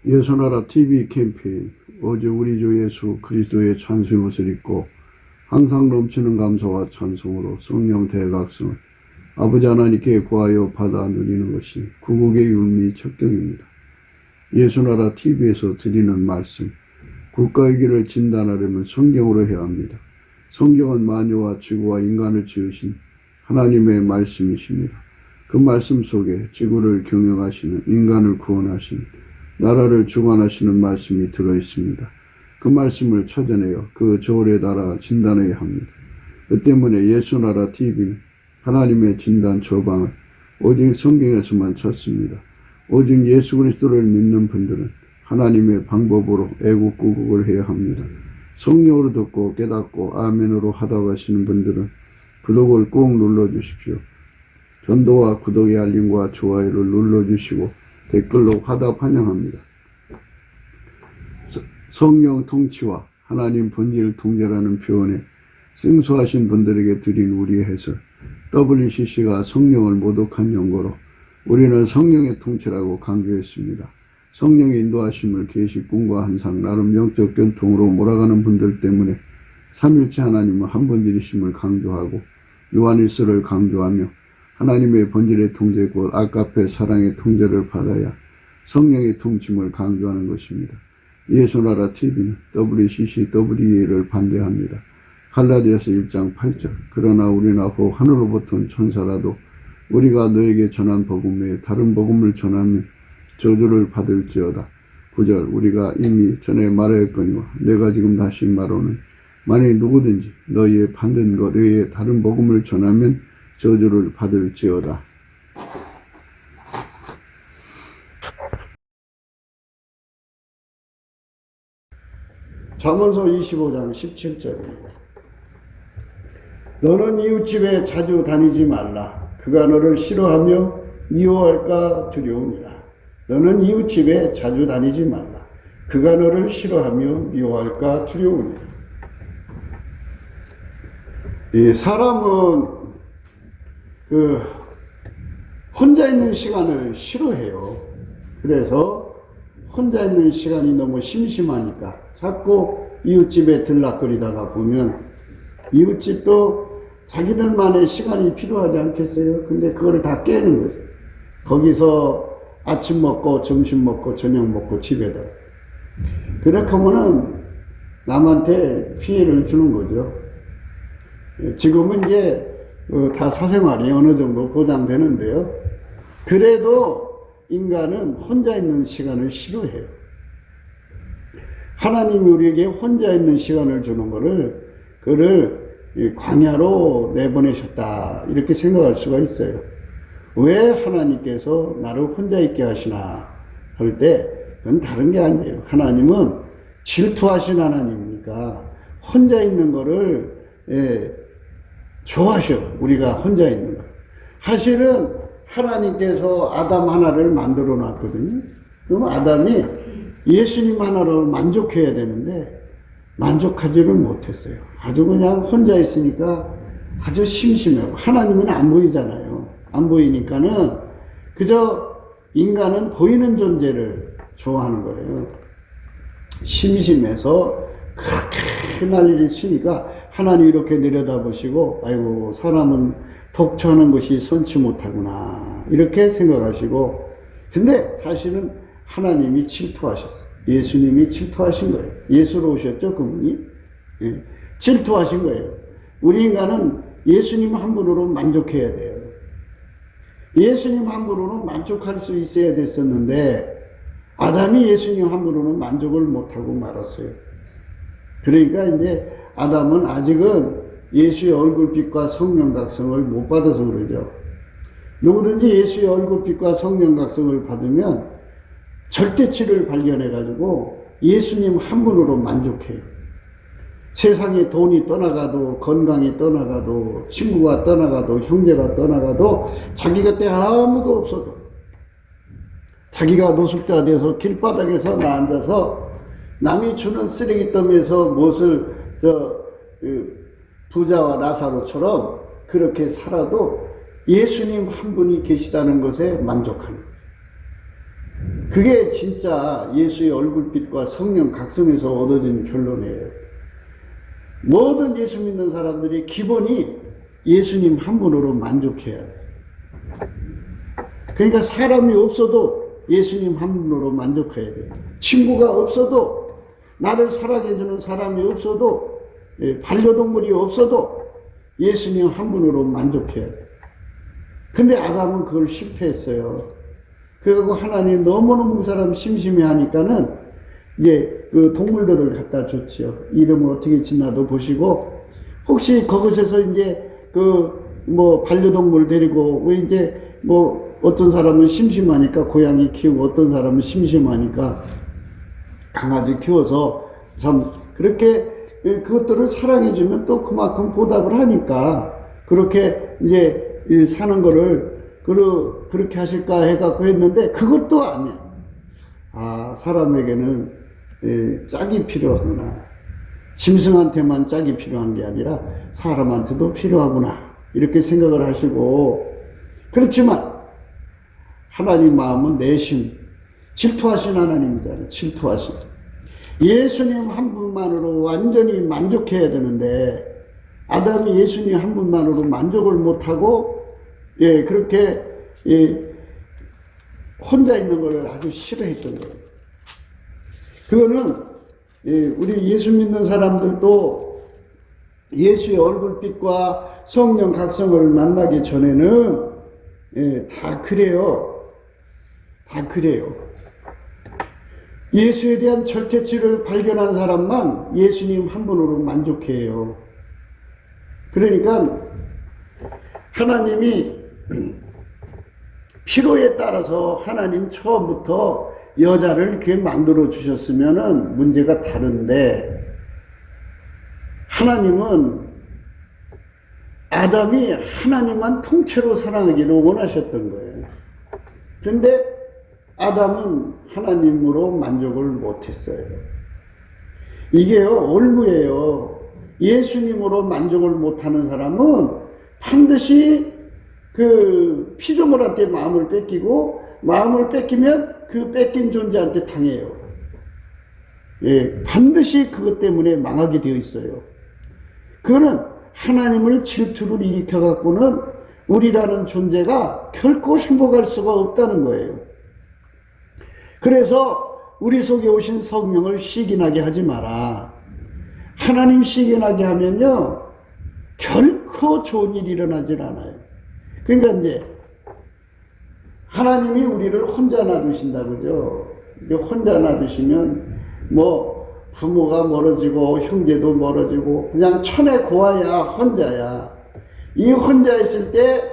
예수나라 TV 캠페인 오직 우리 주 예수 그리스도의 찬송의 옷을 입고 항상 넘치는 감사와 찬송으로 성령 대각성을 아버지 하나님께 구하여 받아 누리는 것이 구국의 율미 척경입니다. 예수나라 TV에서 드리는 말씀, 국가의 길을 진단하려면 성경으로 해야 합니다. 성경은 만유와 지구와 인간을 지으신 하나님의 말씀이십니다. 그 말씀 속에 지구를 경영하시는, 인간을 구원하시는, 나라를 주관하시는 말씀이 들어있습니다. 그 말씀을 찾아내어 그 저울에 달아 진단해야 합니다. 그 때문에 예수나라 TV는 하나님의 진단 처방을 오직 성경에서만 찾습니다. 오직 예수 그리스도를 믿는 분들은 하나님의 방법으로 애국구국을 해야 합니다. 성령으로 듣고 깨닫고 아멘으로 하다 가시는 분들은 구독을 꼭 눌러주십시오. 전도와 구독의 알림과 좋아요를 눌러주시고 댓글로 화답 환영합니다. 성령 통치와 하나님 본질 통제라는 표현에 생소하신 분들에게 드린 우리의 해설, WCC가 성령을 모독한 용어로 우리는 성령의 통치라고 강조했습니다. 성령의 인도하심을 계시꾼과 한상 나름 영적 견통으로 몰아가는 분들 때문에 삼일체 하나님은 한 본질이심을 강조하고 요한일서를 강조하며 하나님의 본질의 통제 곧 아가페 사랑의 통제를 받아야 성령의 통침을 강조하는 것입니다. 예수나라 TV는 WCC, WEA를 반대합니다. 갈라디아서 1장 8절 그러나 우리나 혹 하늘로부터 온 천사라도 우리가 너에게 전한 복음 외에 다른 복음을 전하면 저주를 받을지어다. 9절 우리가 이미 전에 말하였거니와 내가 지금 다시 말하는 만일 누구든지 너희의 받은 것 외에 다른 복음을 전하면 저주를 받을지어다. 잠언서 25장 17절입니다. 너는 이웃집에 자주 다니지 말라. 그가 너를 싫어하며 미워할까 두려우니라. 너는 이웃집에 자주 다니지 말라. 그가 너를 싫어하며 미워할까 두려우니라. 이 사람은 혼자 있는 시간을 싫어해요. 그래서 혼자 있는 시간이 너무 심심하니까 자꾸 이웃집에 들락거리다가 보면 이웃집도 자기들만의 시간이 필요하지 않겠어요? 근데 그걸 다 깨는 거죠. 거기서 아침 먹고 점심 먹고 저녁 먹고 집에다. 그렇게 하면은 남한테 피해를 주는 거죠. 지금은 이제 다 사생활이 어느 정도 보장되는데요. 그래도 인간은 혼자 있는 시간을 싫어해요. 하나님이 우리에게 혼자 있는 시간을 주는 그를 광야로 내보내셨다. 이렇게 생각할 수가 있어요. 왜 하나님께서 나를 혼자 있게 하시나 할 때, 그건 다른 게 아니에요. 하나님은 질투하신 하나님이니까 혼자 있는 거를, 좋아하셔. 우리가 혼자 있는 거. 사실은 하나님께서 아담 하나를 만들어 놨거든요. 그럼 아담이 예수님 하나로 만족해야 되는데 만족하지를 못했어요. 아주 그냥 혼자 있으니까 아주 심심해요. 하나님은 안 보이잖아요. 안 보이니까는 그저 인간은 보이는 존재를 좋아하는 거예요. 심심해서 그렇게 난리를 치니까 하나님 이렇게 내려다보시고 아이고 사람은 독처하는 것이 선치 못하구나 이렇게 생각하시고, 근데 사실은 하나님이 질투하셨어요. 예수님이 질투하신 거예요. 예수로 오셨죠, 그분이? 예. 질투하신 거예요. 우리 인간은 예수님 한 분으로 만족해야 돼요. 예수님 한 분으로 만족할 수 있어야 됐었는데 아담이 예수님 한 분으로는 만족을 못하고 말았어요. 그러니까 이제 아담은 아직은 예수의 얼굴빛과 성령각성을 못 받아서 그러죠. 누구든지 예수의 얼굴빛과 성령각성을 받으면 절대치를 발견해가지고 예수님 한 분으로 만족해요. 세상에 돈이 떠나가도, 건강이 떠나가도, 친구가 떠나가도, 형제가 떠나가도, 자기 곁에 아무도 없어도, 자기가 노숙자 돼서 길바닥에서 나 앉아서 남이 주는 쓰레기더미에서 무엇을 부자와 나사로처럼 그렇게 살아도 예수님 한 분이 계시다는 것에 만족하는 거예요. 그게 진짜 예수의 얼굴빛과 성령 각성에서 얻어진 결론이에요. 모든 예수 믿는 사람들이 기본이 예수님 한 분으로 만족해야 돼. 그러니까 사람이 없어도 예수님 한 분으로 만족해야 돼. 친구가 없어도, 나를 사랑해주는 사람이 없어도, 반려동물이 없어도 예수님 한 분으로 만족해야 돼. 근데 아담은 그걸 실패했어요. 그래갖고 하나님 너무너무 사람 심심해 하니까는 이제 그 동물들을 갖다 줬지요. 이름을 어떻게 짓나도 보시고, 혹시 그것에서 이제 반려동물 데리고, 왜 이제 어떤 사람은 심심하니까 고양이 키우고, 어떤 사람은 심심하니까 강아지 키워서 참 그렇게 그것들을 사랑해주면 또 그만큼 보답을 하니까 그렇게 이제 사는 거를 그렇게 하실까 해갖고 했는데 그것도 아니야. 아, 사람에게는 짝이 필요하구나. 짐승한테만 짝이 필요한 게 아니라 사람한테도 필요하구나. 이렇게 생각을 하시고, 그렇지만 하나님 마음은 내심 질투하신 하나님이잖아요. 질투하신. 예수님 한 분만으로 완전히 만족해야 되는데 아담이 예수님 한 분만으로 만족을 못하고 그렇게 혼자 있는 걸 아주 싫어했던 거예요. 그거는 우리 예수 믿는 사람들도 예수의 얼굴빛과 성령 각성을 만나기 전에는 다 그래요. 다 그래요. 예수에 대한 절대치를 발견한 사람만 예수님 한 분으로 만족해요. 그러니까 하나님이 필요에 따라서 하나님 처음부터 여자를 이렇게 만들어 주셨으면은 문제가 다른데, 하나님은 아담이 하나님만 통째로 사랑하기를 원하셨던 거예요. 그런데 아담은 하나님으로 만족을 못했어요. 이게요, 올무예요. 예수님으로 만족을 못하는 사람은 반드시 그 피조물한테 마음을 뺏기고, 마음을 뺏기면 그 뺏긴 존재한테 당해요. 반드시 그것 때문에 망하게 되어 있어요. 그거는 하나님을 질투를 일으켜 갖고는 우리라는 존재가 결코 행복할 수가 없다는 거예요. 그래서 우리 속에 오신 성령을 시기나게 하지 마라. 하나님 시기나게 하면요, 결코 좋은 일이 일어나질 않아요. 그러니까 이제 하나님이 우리를 혼자 놔두신다 그죠? 혼자 놔두시면 부모가 멀어지고 형제도 멀어지고 그냥 천에 고아야 혼자야. 이 혼자 있을 때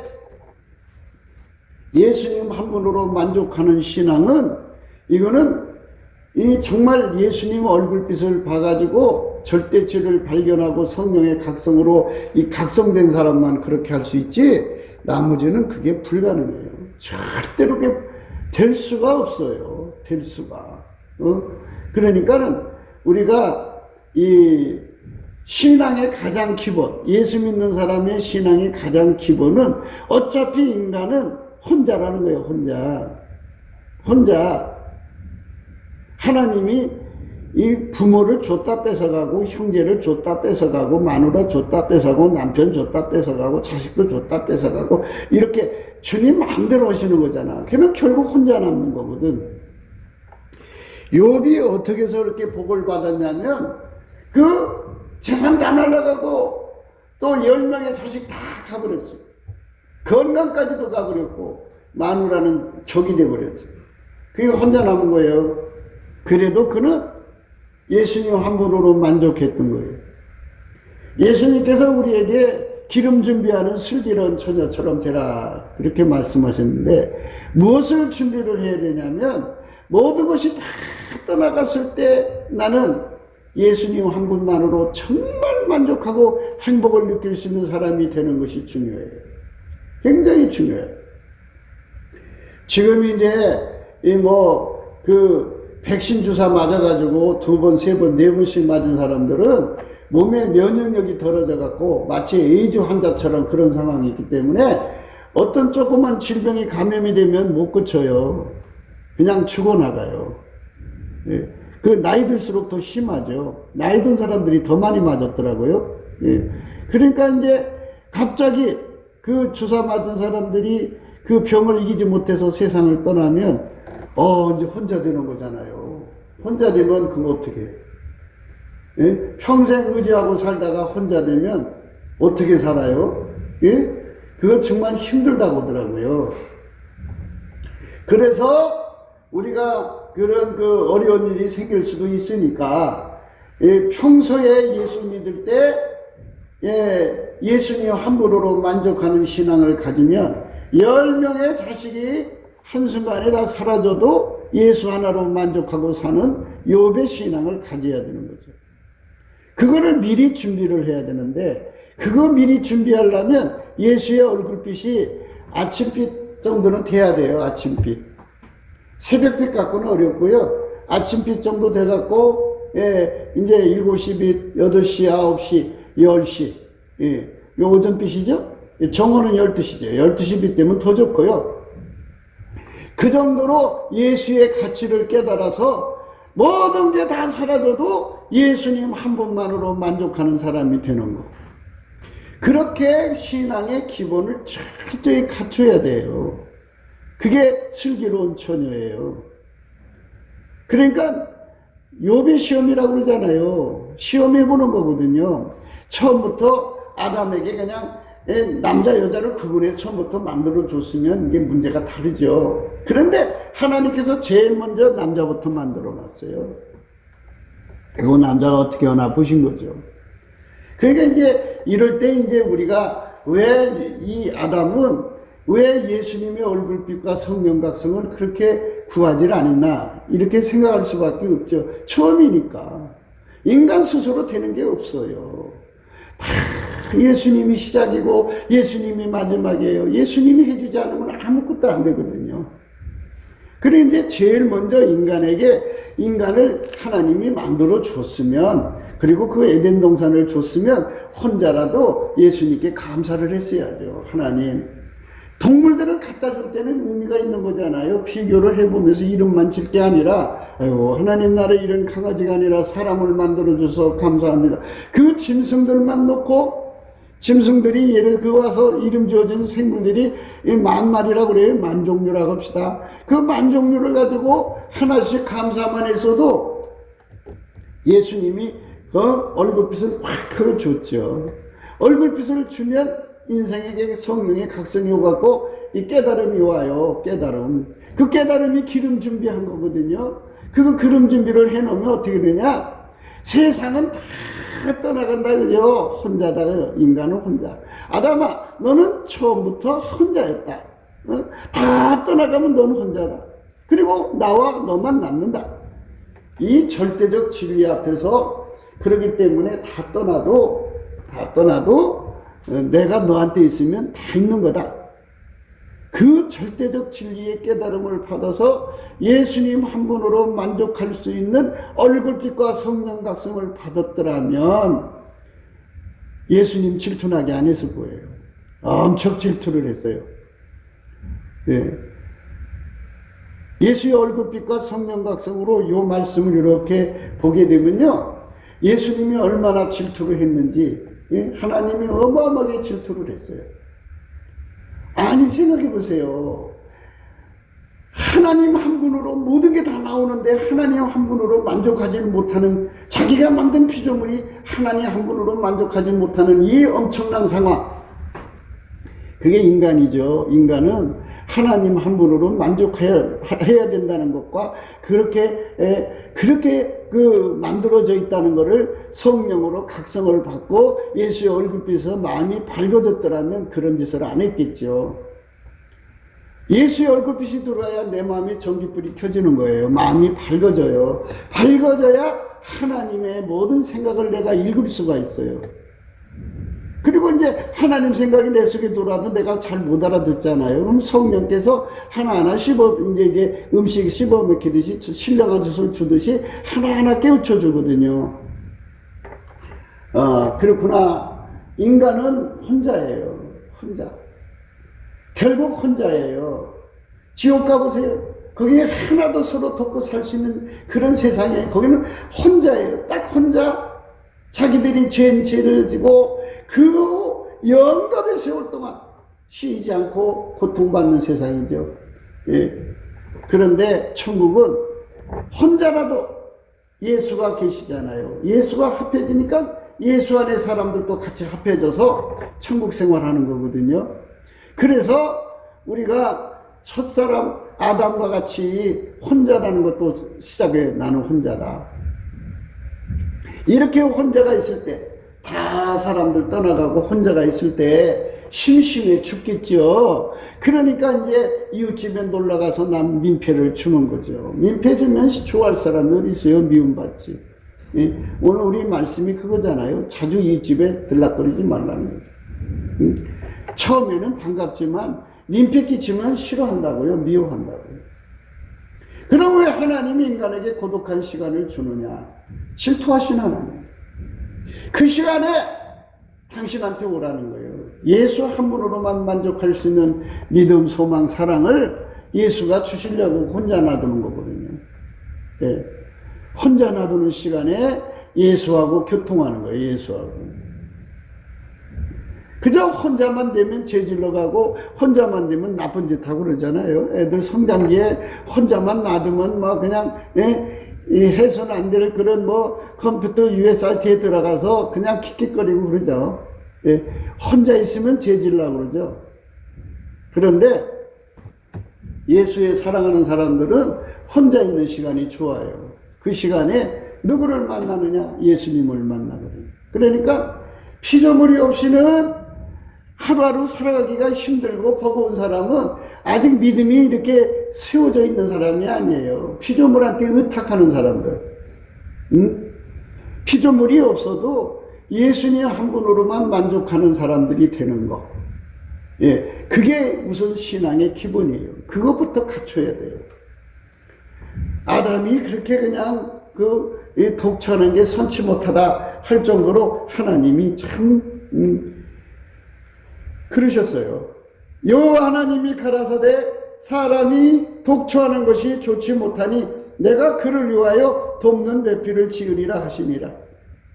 예수님 한 분으로 만족하는 신앙은, 이거는 정말 예수님 얼굴빛을 봐가지고 절대치를 발견하고 성령의 각성으로 이 각성된 사람만 그렇게 할 수 있지, 나머지는 그게 불가능해요. 절대로 그게 될 수가 없어요. 될 수가. 그러니까는 우리가 이 신앙의 가장 기본, 예수 믿는 사람의 신앙의 가장 기본은 어차피 인간은 혼자라는 거예요. 혼자. 하나님이 이 부모를 줬다 뺏어가고, 형제를 줬다 뺏어가고, 마누라 줬다 뺏어가고, 남편 줬다 뺏어가고, 자식도 줬다 뺏어가고, 이렇게 주님 마음대로 하시는 거잖아. 그러면 결국 혼자 남는 거거든. 욥이 어떻게 해서 그렇게 복을 받았냐면, 그 재산 다 날라가고, 또 10명의 자식 다 가버렸어요. 건강까지도 가버렸고, 마누라는 적이 돼버렸죠. 그러니까 혼자 남은 거예요. 그래도 그는 예수님 한 분으로 만족했던 거예요. 예수님께서 우리에게 기름 준비하는 슬기로운 처녀처럼 되라, 그렇게 말씀하셨는데, 무엇을 준비를 해야 되냐면, 모든 것이 다 떠나갔을 때 나는 예수님 한 분만으로 정말 만족하고 행복을 느낄 수 있는 사람이 되는 것이 중요해요. 굉장히 중요해요. 지금 이제 백신 주사 맞아가지고 2번, 3번, 4번씩 맞은 사람들은 몸의 면역력이 덜어져 갖고 마치 에이즈 환자처럼 그런 상황이 있기 때문에 어떤 조그만 질병이 감염이 되면 못 고쳐요. 그냥 죽어나가요. 예. 그 나이 들수록 더 심하죠. 나이 든 사람들이 더 많이 맞았더라고요. 예. 그러니까 이제 갑자기 그 주사 맞은 사람들이 그 병을 이기지 못해서 세상을 떠나면 이제 혼자 되는 거잖아요. 혼자 되면 그거 어떻게 해요? 예? 평생 의지하고 살다가 혼자 되면 어떻게 살아요? 예? 그거 정말 힘들다고 하더라고요. 그래서 우리가 그런 그 어려운 일이 생길 수도 있으니까, 예, 평소에 예수 믿을 때, 예, 예수님 한 분으로 만족하는 신앙을 가지면 10명의 자식이 한순간에 다 사라져도 예수 하나로 만족하고 사는 욥의 신앙을 가져야 되는 거죠. 그거를 미리 준비를 해야 되는데, 그거 미리 준비하려면 예수의 얼굴빛이 아침빛 정도는 돼야 돼요. 아침빛. 새벽빛 갖고는 어렵고요. 아침빛 정도 돼갖고, 예, 이제 7시 빛, 8시, 9시, 10시. 예, 요 오전빛이죠? 정오는 12시죠. 12시 빛 되면 더 좋고요. 그 정도로 예수의 가치를 깨달아서 모든 게 다 사라져도 예수님 한 분만으로 만족하는 사람이 되는 거. 그렇게 신앙의 기본을 철저히 갖춰야 돼요. 그게 슬기로운 처녀예요. 그러니까 욥의 시험이라고 그러잖아요. 시험해보는 거거든요. 처음부터 아담에게 그냥 남자 여자를 구분해 처음부터 만들어줬으면 이게 문제가 다르죠. 그런데 하나님께서 제일 먼저 남자부터 만들어놨어요. 그리고 남자가 어떻게 하나 보신 거죠. 그러니까 이제 이럴 때 이제 우리가 왜 이 아담은 왜 예수님의 얼굴빛과 성령각성을 그렇게 구하지 않았나 이렇게 생각할 수밖에 없죠. 처음이니까 인간 스스로 되는 게 없어요. 다 예수님이 시작이고 예수님이 마지막이에요. 예수님이 해주지 않으면 아무것도 안 되거든요. 그래 이제 제일 먼저 인간을 하나님이 만들어 줬으면, 그리고 그 에덴 동산을 줬으면 혼자라도 예수님께 감사를 했어야죠. 하나님, 동물들을 갖다 줄 때는 의미가 있는 거잖아요. 비교를 해보면서 이름만 칠 게 아니라, 아이고 하나님 나라에 이런 강아지가 아니라 사람을 만들어줘서 감사합니다. 그 짐승들만 놓고, 짐승들이 예를 그 와서 이름 지어진 생물들이 10,000마리라고 그래요. 10,000종류라고 합시다. 그 10,000종류를 가지고 하나씩 감사만 했어도 예수님이 그 얼굴빛을 확 줬죠. 얼굴빛을 주면 인생에게 성령의 각성이 오갖고 이 깨달음이 와요. 깨달음. 그 깨달음이 기름 준비한 거거든요. 그 기름 준비를 해놓으면 어떻게 되냐? 세상은 다 떠나간다, 그죠? 혼자다, 인간은 혼자. 아담아, 너는 처음부터 혼자였다. 다 떠나가면 너는 혼자다. 그리고 나와 너만 남는다. 이 절대적 진리 앞에서 그러기 때문에 다 떠나도 내가 너한테 있으면 다 있는 거다. 그 절대적 진리의 깨달음을 받아서 예수님 한 분으로 만족할 수 있는 얼굴빛과 성령 각성을 받았더라면 예수님 질투나게 안 했을 거예요. 엄청 질투를 했어요. 예. 예수의 얼굴빛과 성령 각성으로 이 말씀을 이렇게 보게 되면요, 예수님이 얼마나 질투를 했는지, 예? 하나님이 어마어마하게 질투를 했어요. 아니, 생각해 보세요. 하나님 한 분으로 모든 게 다 나오는데 하나님 한 분으로 만족하지 못하는, 자기가 만든 피조물이 하나님 한 분으로 만족하지 못하는 이 엄청난 상황, 그게 인간이죠. 인간은 하나님 한 분으로 만족해야 된다는 것과 그렇게 그 만들어져 있다는 것을 성령으로 각성을 받고 예수의 얼굴빛에서 마음이 밝아졌더라면 그런 짓을 안 했겠죠. 예수의 얼굴빛이 들어와야 내 마음에 전기불이 켜지는 거예요. 마음이 밝아져요. 밝아져야 하나님의 모든 생각을 내가 읽을 수가 있어요. 그리고 이제 하나님 생각이 내 속에 들어와도 내가 잘 못 알아듣잖아요. 그럼 성령께서 하나하나 이제 음식 씹어 먹히듯이 신령한 젖을 주듯이 하나하나 깨우쳐 주거든요. 그렇구나. 인간은 혼자예요. 혼자. 결국 혼자예요. 지옥 가보세요. 거기에 하나도 서로 돕고 살 수 있는 그런 세상이에요. 거기는 혼자예요. 딱 혼자 자기들이 죄를 지고 그 영겁의 세월 동안 쉬지 않고 고통받는 세상이죠. 예. 그런데 천국은 혼자라도 예수가 계시잖아요. 예수가 합해지니까 예수 안에 사람들도 같이 합해져서 천국 생활하는 거거든요. 그래서 우리가 첫사람 아담과 같이 혼자라는 것도 시작해. 나는 혼자다. 이렇게 혼자가 있을 때, 다 사람들 떠나가고 혼자가 있을 때 심심해 죽겠죠. 그러니까 이제 이웃집에 놀러가서 남 민폐를 주는 거죠. 민폐 주면 좋아할 사람이 어디 있어요? 미움받지. 예? 오늘 우리 말씀이 그거잖아요. 자주 이웃집에 들락거리지 말라는 거죠. 처음에는 반갑지만 민폐 끼치면 싫어한다고요. 미워한다고요. 그럼 왜 하나님이 인간에게 고독한 시간을 주느냐? 질투하신 하나님. 그 시간에 당신한테 오라는 거예요. 예수 한 분으로만 만족할 수 있는 믿음, 소망, 사랑을 예수가 주시려고 혼자 놔두는 거거든요. 예. 혼자 놔두는 시간에 예수하고 교통하는 거예요. 예수하고. 그저 혼자만 되면 죄질러 가고 혼자만 되면 나쁜 짓 하고 그러잖아요. 애들 성장기에 혼자만 놔두면 뭐 그냥 이 해서는 안 될 그런 뭐 컴퓨터 USRT에 들어가서 그냥 킥킥거리고 그러죠. 예, 혼자 있으면 죄질라고 그러죠. 그런데 예수의 사랑하는 사람들은 혼자 있는 시간이 좋아요. 그 시간에 누구를 만나느냐? 예수님을 만나거든요. 그러니까 피조물이 없이는 하루하루 살아가기가 힘들고 버거운 사람은 아직 믿음이 이렇게 세워져 있는 사람이 아니에요. 피조물한테 의탁하는 사람들. 피조물이 없어도 예수님 한 분으로만 만족하는 사람들이 되는 거. 예, 그게 우선 신앙의 기본이에요. 그것부터 갖춰야 돼요. 아담이 그렇게 그냥 독처하는 게 선치 못하다 할 정도로 하나님이 참 그러셨어요. 여호와 하나님이 가라사대 사람이 독초하는 것이 좋지 못하니 내가 그를 위하여 돕는 배필을 지으리라 하시니라.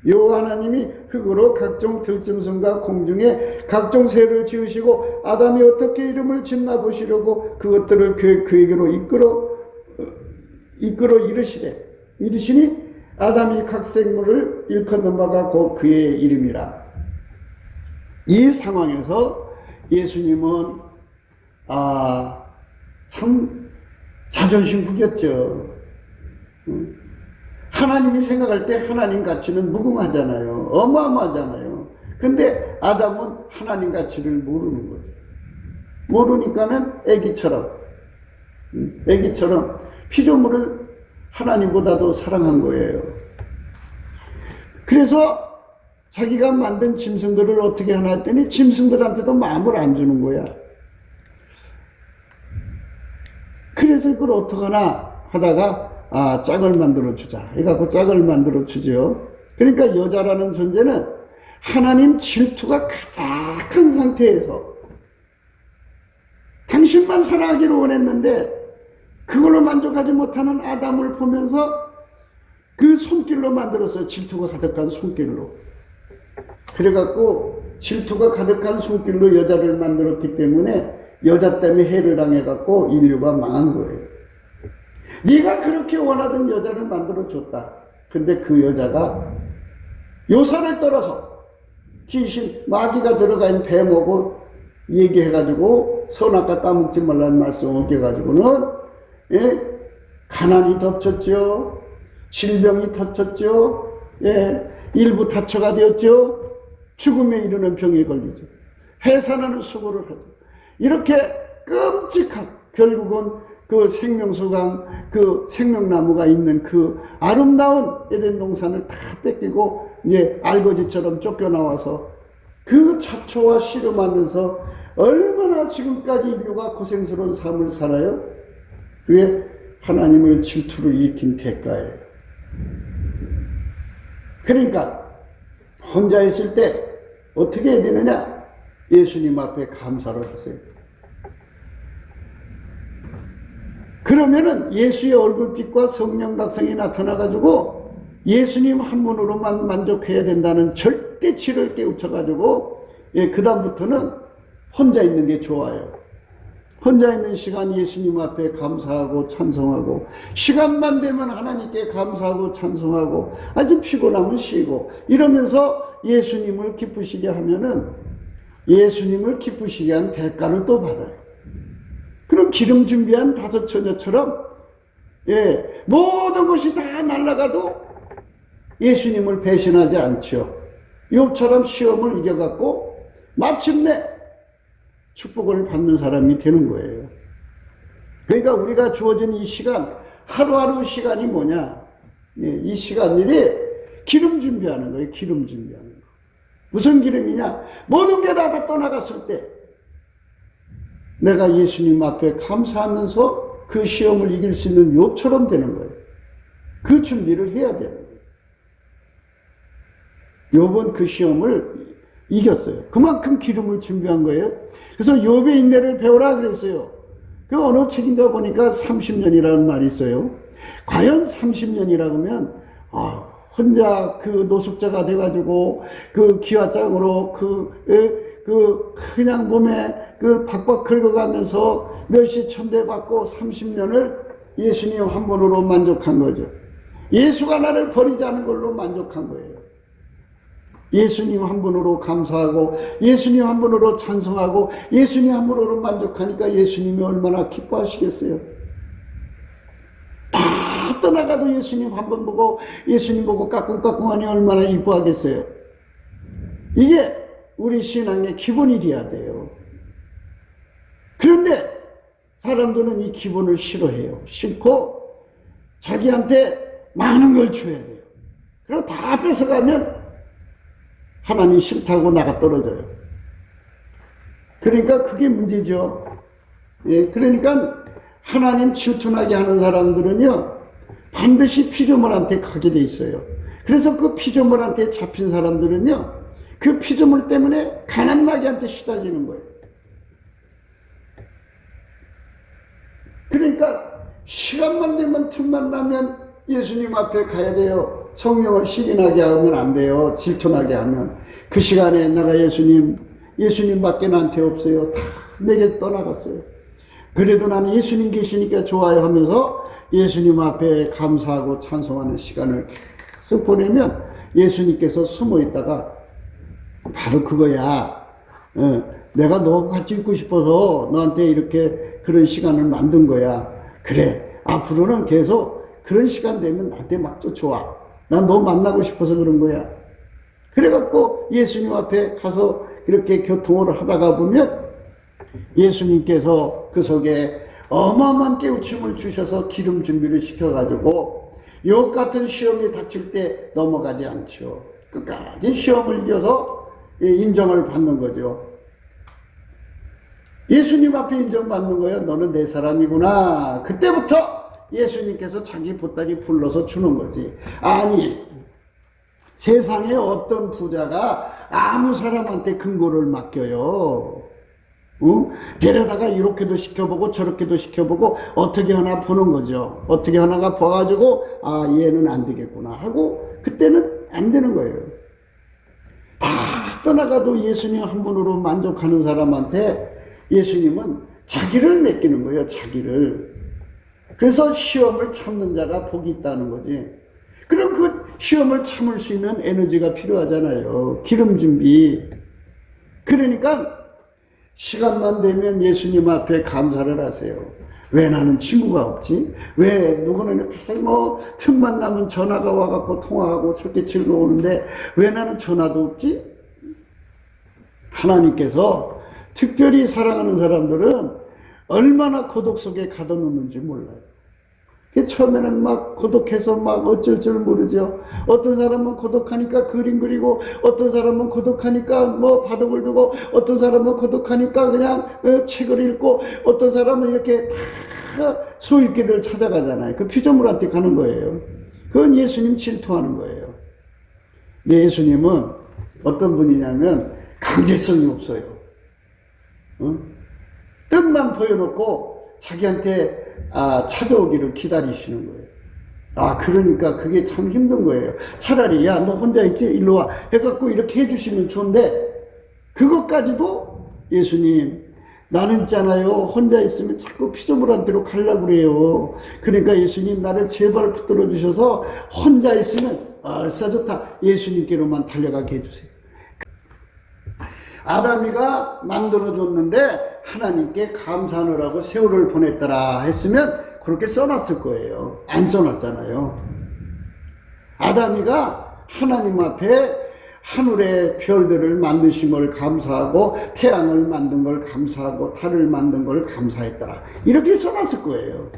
여호와 하나님이 흙으로 각종 들짐승과 공중에 각종 새를 지으시고 아담이 어떻게 이름을 짓나 보시려고 그것들을 그에게로 이끌어 이르시니 아담이 각 생물을 일컫는 바가 곧 그의 이름이라. 이 상황에서 예수님은 참 자존심 부겼죠. 하나님이 생각할 때 하나님 가치는 무궁하잖아요. 어마어마하잖아요. 근데 아담은 하나님 가치를 모르는 거죠. 모르니까는 애기처럼 피조물을 하나님보다도 사랑한 거예요. 그래서 자기가 만든 짐승들을 어떻게 하나 했더니 짐승들한테도 마음을 안 주는 거야. 그래서 그걸 어떡하나 하다가 짝을 만들어 주자. 해갖고 짝을 만들어 주죠. 그러니까 여자라는 존재는 하나님 질투가 가득한 상태에서 당신만 사랑하기를 원했는데 그걸로 만족하지 못하는 아담을 보면서 그 손길로 만들었어요. 질투가 가득한 손길로. 그래갖고 질투가 가득한 손길로 여자를 만들었기 때문에 여자 때문에 해를 당해갖고 인류가 망한 거예요. 네가 그렇게 원하던 여자를 만들어줬다. 근데 그 여자가 요사를 떨어서 귀신, 마귀가 들어가 있는 뱀하고 얘기해가지고 선악과 따먹지 말라는 말씀 어겨가지고는 가난이 덮쳤죠. 질병이 덮쳤죠. 일부 다처가 되었죠. 죽음에 이르는 병에 걸리죠. 해산하는 수고를 하죠. 이렇게 끔찍한, 결국은 그 생명수강, 그 생명나무가 있는 그 아름다운 에덴 동산을 다 뺏기고 이제 알거지처럼 쫓겨나와서 그 잡초와 씨름하면서 얼마나 지금까지 인류가 고생스러운 삶을 살아요? 그게 하나님을 질투로 일으킨 대가예요. 그러니까 혼자 있을 때 어떻게 해야 되느냐? 예수님 앞에 감사를 하세요. 그러면은 예수의 얼굴빛과 성령 각성이 나타나가지고 예수님 한 분으로만 만족해야 된다는 절대치를 깨우쳐가지고, 예, 그 다음부터는 혼자 있는 게 좋아요. 혼자 있는 시간 예수님 앞에 감사하고 찬송하고, 시간만 되면 하나님께 감사하고 찬송하고, 아주 피곤하면 쉬고, 이러면서 예수님을 기쁘시게 하면은 예수님을 기쁘시게 한 대가를 또 받아요. 그럼 기름 준비한 다섯 처녀처럼, 예, 모든 것이 다 날아가도 예수님을 배신하지 않죠. 욥처럼 시험을 이겨갖고 마침내 축복을 받는 사람이 되는 거예요. 그러니까 우리가 주어진 이 시간, 하루하루 시간이 뭐냐? 예, 이 시간일이 기름 준비하는 거예요. 기름 준비하는 거. 무슨 기름이냐? 모든 게 다 떠나갔을 때 내가 예수님 앞에 감사하면서 그 시험을 이길 수 있는 욥처럼 되는 거예요. 그 준비를 해야 되는 거예요. 욥은 그 시험을 이겼어요. 그만큼 기름을 준비한 거예요. 그래서 욥의 인내를 배우라 그랬어요. 그 어느 책인가 보니까 30년이라는 말이 있어요. 과연 30년이라 그러면 혼자 그 노숙자가 돼가지고 그 기와장으로 그냥 몸에 그 박박 긁어가면서 멸시천대 받고 30년을 예수님 한 분으로 만족한 거죠. 예수가 나를 버리자는 걸로 만족한 거예요. 예수님 한 분으로 감사하고 예수님 한 분으로 찬송하고 예수님 한 분으로 만족하니까 예수님이 얼마나 기뻐하시겠어요. 다 떠나가도 예수님 한 번 보고 예수님 보고 까꿍까꿍하니 얼마나 이뻐하겠어요. 이게 우리 신앙의 기본이 돼야 돼요. 그런데 사람들은 이 기본을 싫어해요. 싫고 자기한테 많은 걸 줘야 돼요. 그리고 다 뺏어가면 하나님 싫다고 나가 떨어져요. 그러니까 그게 문제죠. 예, 그러니까 하나님 질투나게 하는 사람들은요 반드시 피조물한테 가게 돼 있어요. 그래서 그 피조물한테 잡힌 사람들은요 그 피조물 때문에 가난 마귀한테 시달리는 거예요. 그러니까 시간만 되면 틈만 나면 예수님 앞에 가야 돼요. 성령을 시인하게 하면 안 돼요. 질투나게 하면. 그 시간에 내가 예수님밖에 나한테 없어요. 다 내게 떠나갔어요. 그래도 나는 예수님 계시니까 좋아요 하면서 예수님 앞에 감사하고 찬송하는 시간을 계속 보내면 예수님께서 숨어 있다가 바로 그거야. 내가 너하고 같이 있고 싶어서 너한테 이렇게 그런 시간을 만든 거야. 그래. 앞으로는 계속 그런 시간 되면 나한테 막 쫓아와. 난 너 만나고 싶어서 그런 거야. 그래갖고 예수님 앞에 가서 이렇게 교통을 하다가 보면 예수님께서 그 속에 어마어마한 깨우침을 주셔서 기름 준비를 시켜가지고 욥 같은 시험이 닥칠 때 넘어가지 않죠. 끝까지 시험을 이겨서 인정을 받는 거죠. 예수님 앞에 인정받는 거예요. 너는 내 사람이구나. 그때부터 예수님께서 자기 보따리 불러서 주는 거지. 아니, 세상에 어떤 부자가 아무 사람한테 근고를 맡겨요. 데려다가 이렇게도 시켜보고 저렇게도 시켜보고 어떻게 하나 보는 거죠. 어떻게 하나가 봐가지고 얘는 안 되겠구나 하고 그때는 안 되는 거예요. 다 떠나가도 예수님 한 분으로 만족하는 사람한테 예수님은 자기를 맡기는 거예요. 자기를. 그래서 시험을 참는 자가 복이 있다는 거지. 그럼 그 시험을 참을 수 있는 에너지가 필요하잖아요. 기름 준비. 그러니까 시간만 되면 예수님 앞에 감사를 하세요. 왜 나는 친구가 없지? 왜 누구는 이렇게 틈만 나면 전화가 와갖고 통화하고 저렇게 즐거우는데 왜 나는 전화도 없지? 하나님께서 특별히 사랑하는 사람들은 얼마나 고독 속에 가둬놓는지 몰라요. 처음에는 막 고독해서 막 어쩔 줄 모르죠. 어떤 사람은 고독하니까 그림 그리고, 어떤 사람은 고독하니까 뭐 바둑을 두고, 어떤 사람은 고독하니까 그냥 책을 읽고, 어떤 사람은 이렇게 다 소일길을 찾아가잖아요. 그 피조물한테 가는 거예요. 그건 예수님 질투하는 거예요. 예수님은 어떤 분이냐면 강제성이 없어요. 뜻만 보여놓고 자기한테 찾아오기를 기다리시는 거예요. 그러니까 그게 참 힘든 거예요. 차라리, 야, 너 혼자 있지? 일로 와. 해갖고 이렇게 해주시면 좋은데, 그것까지도 예수님, 나는 있잖아요. 혼자 있으면 자꾸 피조물한 대로 가려고 그래요. 그러니까 예수님, 나를 제발 붙들어 주셔서 혼자 있으면, 얼싸 좋다. 예수님께로만 달려가게 해주세요. 아담이가 만들어줬는데 하나님께 감사하느라고 세월을 보냈더라 했으면 그렇게 써놨을 거예요. 안 써놨잖아요. 아담이가 하나님 앞에 하늘의 별들을 만드신 걸 감사하고 태양을 만든 걸 감사하고 달을 만든 걸 감사했더라. 이렇게 써놨을 거예요.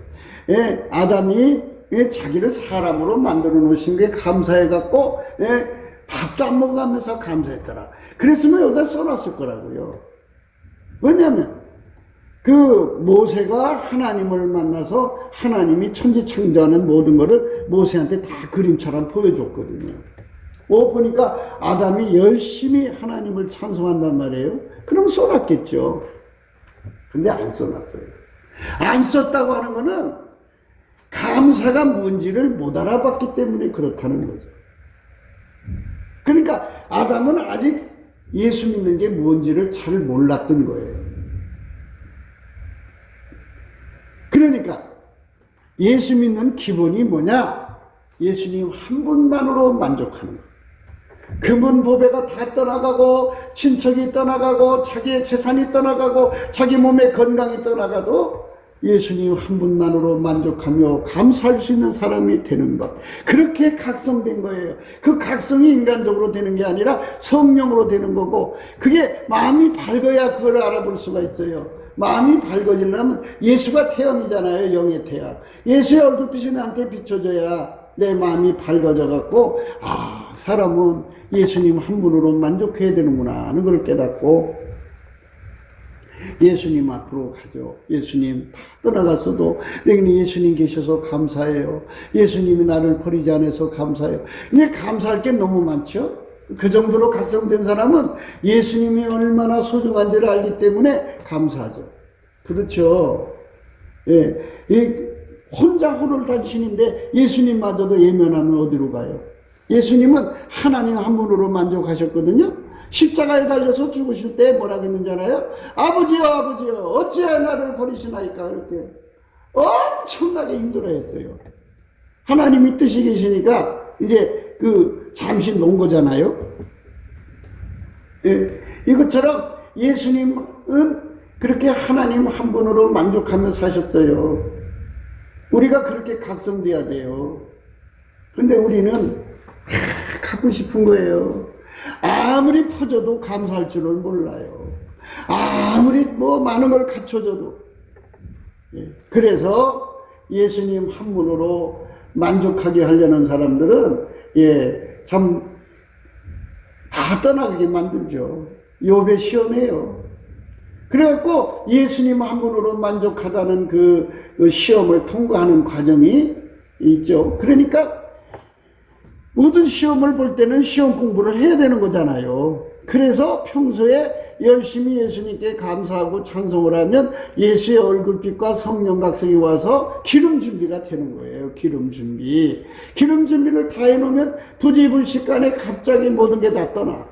아담이 자기를 사람으로 만들어 놓으신 게 감사해갖고 밥도 안 먹어가면서 감사했더라. 그랬으면 여기다 써놨을 거라고요. 왜냐하면 그 모세가 하나님을 만나서 하나님이 천지창조하는 모든 것을 모세한테 다 그림처럼 보여줬거든요. 보니까 아담이 열심히 하나님을 찬송한단 말이에요. 그럼 써놨겠죠. 근데 안 써놨어요. 안 썼다고 하는 거는 감사가 뭔지를 못 알아봤기 때문에 그렇다는 거죠. 그러니까 아담은 아직 예수 믿는 게 뭔지를 잘 몰랐던 거예요. 그러니까 예수 믿는 기본이 뭐냐? 예수님 한 분만으로 만족하는 거. 그분 보배가 다 떠나가고 친척이 떠나가고 자기의 재산이 떠나가고 자기 몸의 건강이 떠나가도 예수님 한 분만으로 만족하며 감사할 수 있는 사람이 되는 것. 그렇게 각성된 거예요. 그 각성이 인간적으로 되는 게 아니라 성령으로 되는 거고, 그게 마음이 밝아야 그걸 알아볼 수가 있어요. 마음이 밝아지려면 예수가 태양이잖아요. 영의 태양. 예수의 얼굴빛이 나한테 비춰져야 내 마음이 밝아져 갖고 사람은 예수님 한 분으로 만족해야 되는구나 하는 걸 깨닫고 예수님 앞으로 가죠. 예수님 다 떠나갔어도 여기는 예수님 계셔서 감사해요. 예수님이 나를 버리지 않아서 감사해요. 이게 감사할 게 너무 많죠. 그 정도로 각성된 사람은 예수님이 얼마나 소중한지를 알기 때문에 감사하죠. 그렇죠. 혼자 호를 단신인데 예수님마저도 예면하면 어디로 가요? 예수님은 하나님 한 분으로 만족하셨거든요. 십자가에 달려서 죽으실 때 뭐라고 했는지 알아요? 아버지여 아버지여 어찌하여 나를 버리시나이까. 이렇게 엄청나게 힘들어했어요. 하나님이 뜻이 계시니까 이제 잠시 놓은 거잖아요. 이것처럼 예수님은 그렇게 하나님 한 분으로 만족하며 사셨어요. 우리가 그렇게 각성돼야 돼요. 근데 우리는 갖고 싶은 거예요. 아무리 퍼져도 감사할 줄을 몰라요. 아무리 많은 걸 갖춰줘도. 그래서 예수님 한 분으로 만족하게 하려는 사람들은 참 다 떠나게 만들죠. 욥의 시험이에요. 그래갖고 예수님 한 분으로 만족하다는 그 시험을 통과하는 과정이 있죠. 그러니까 모든 시험을 볼 때는 시험 공부를 해야 되는 거잖아요. 그래서 평소에 열심히 예수님께 감사하고 찬송을 하면 예수의 얼굴빛과 성령 각성이 와서 기름 준비가 되는 거예요. 기름 준비. 기름 준비를 다 해놓으면 부지불식간에 갑자기 모든 게 다 떠나.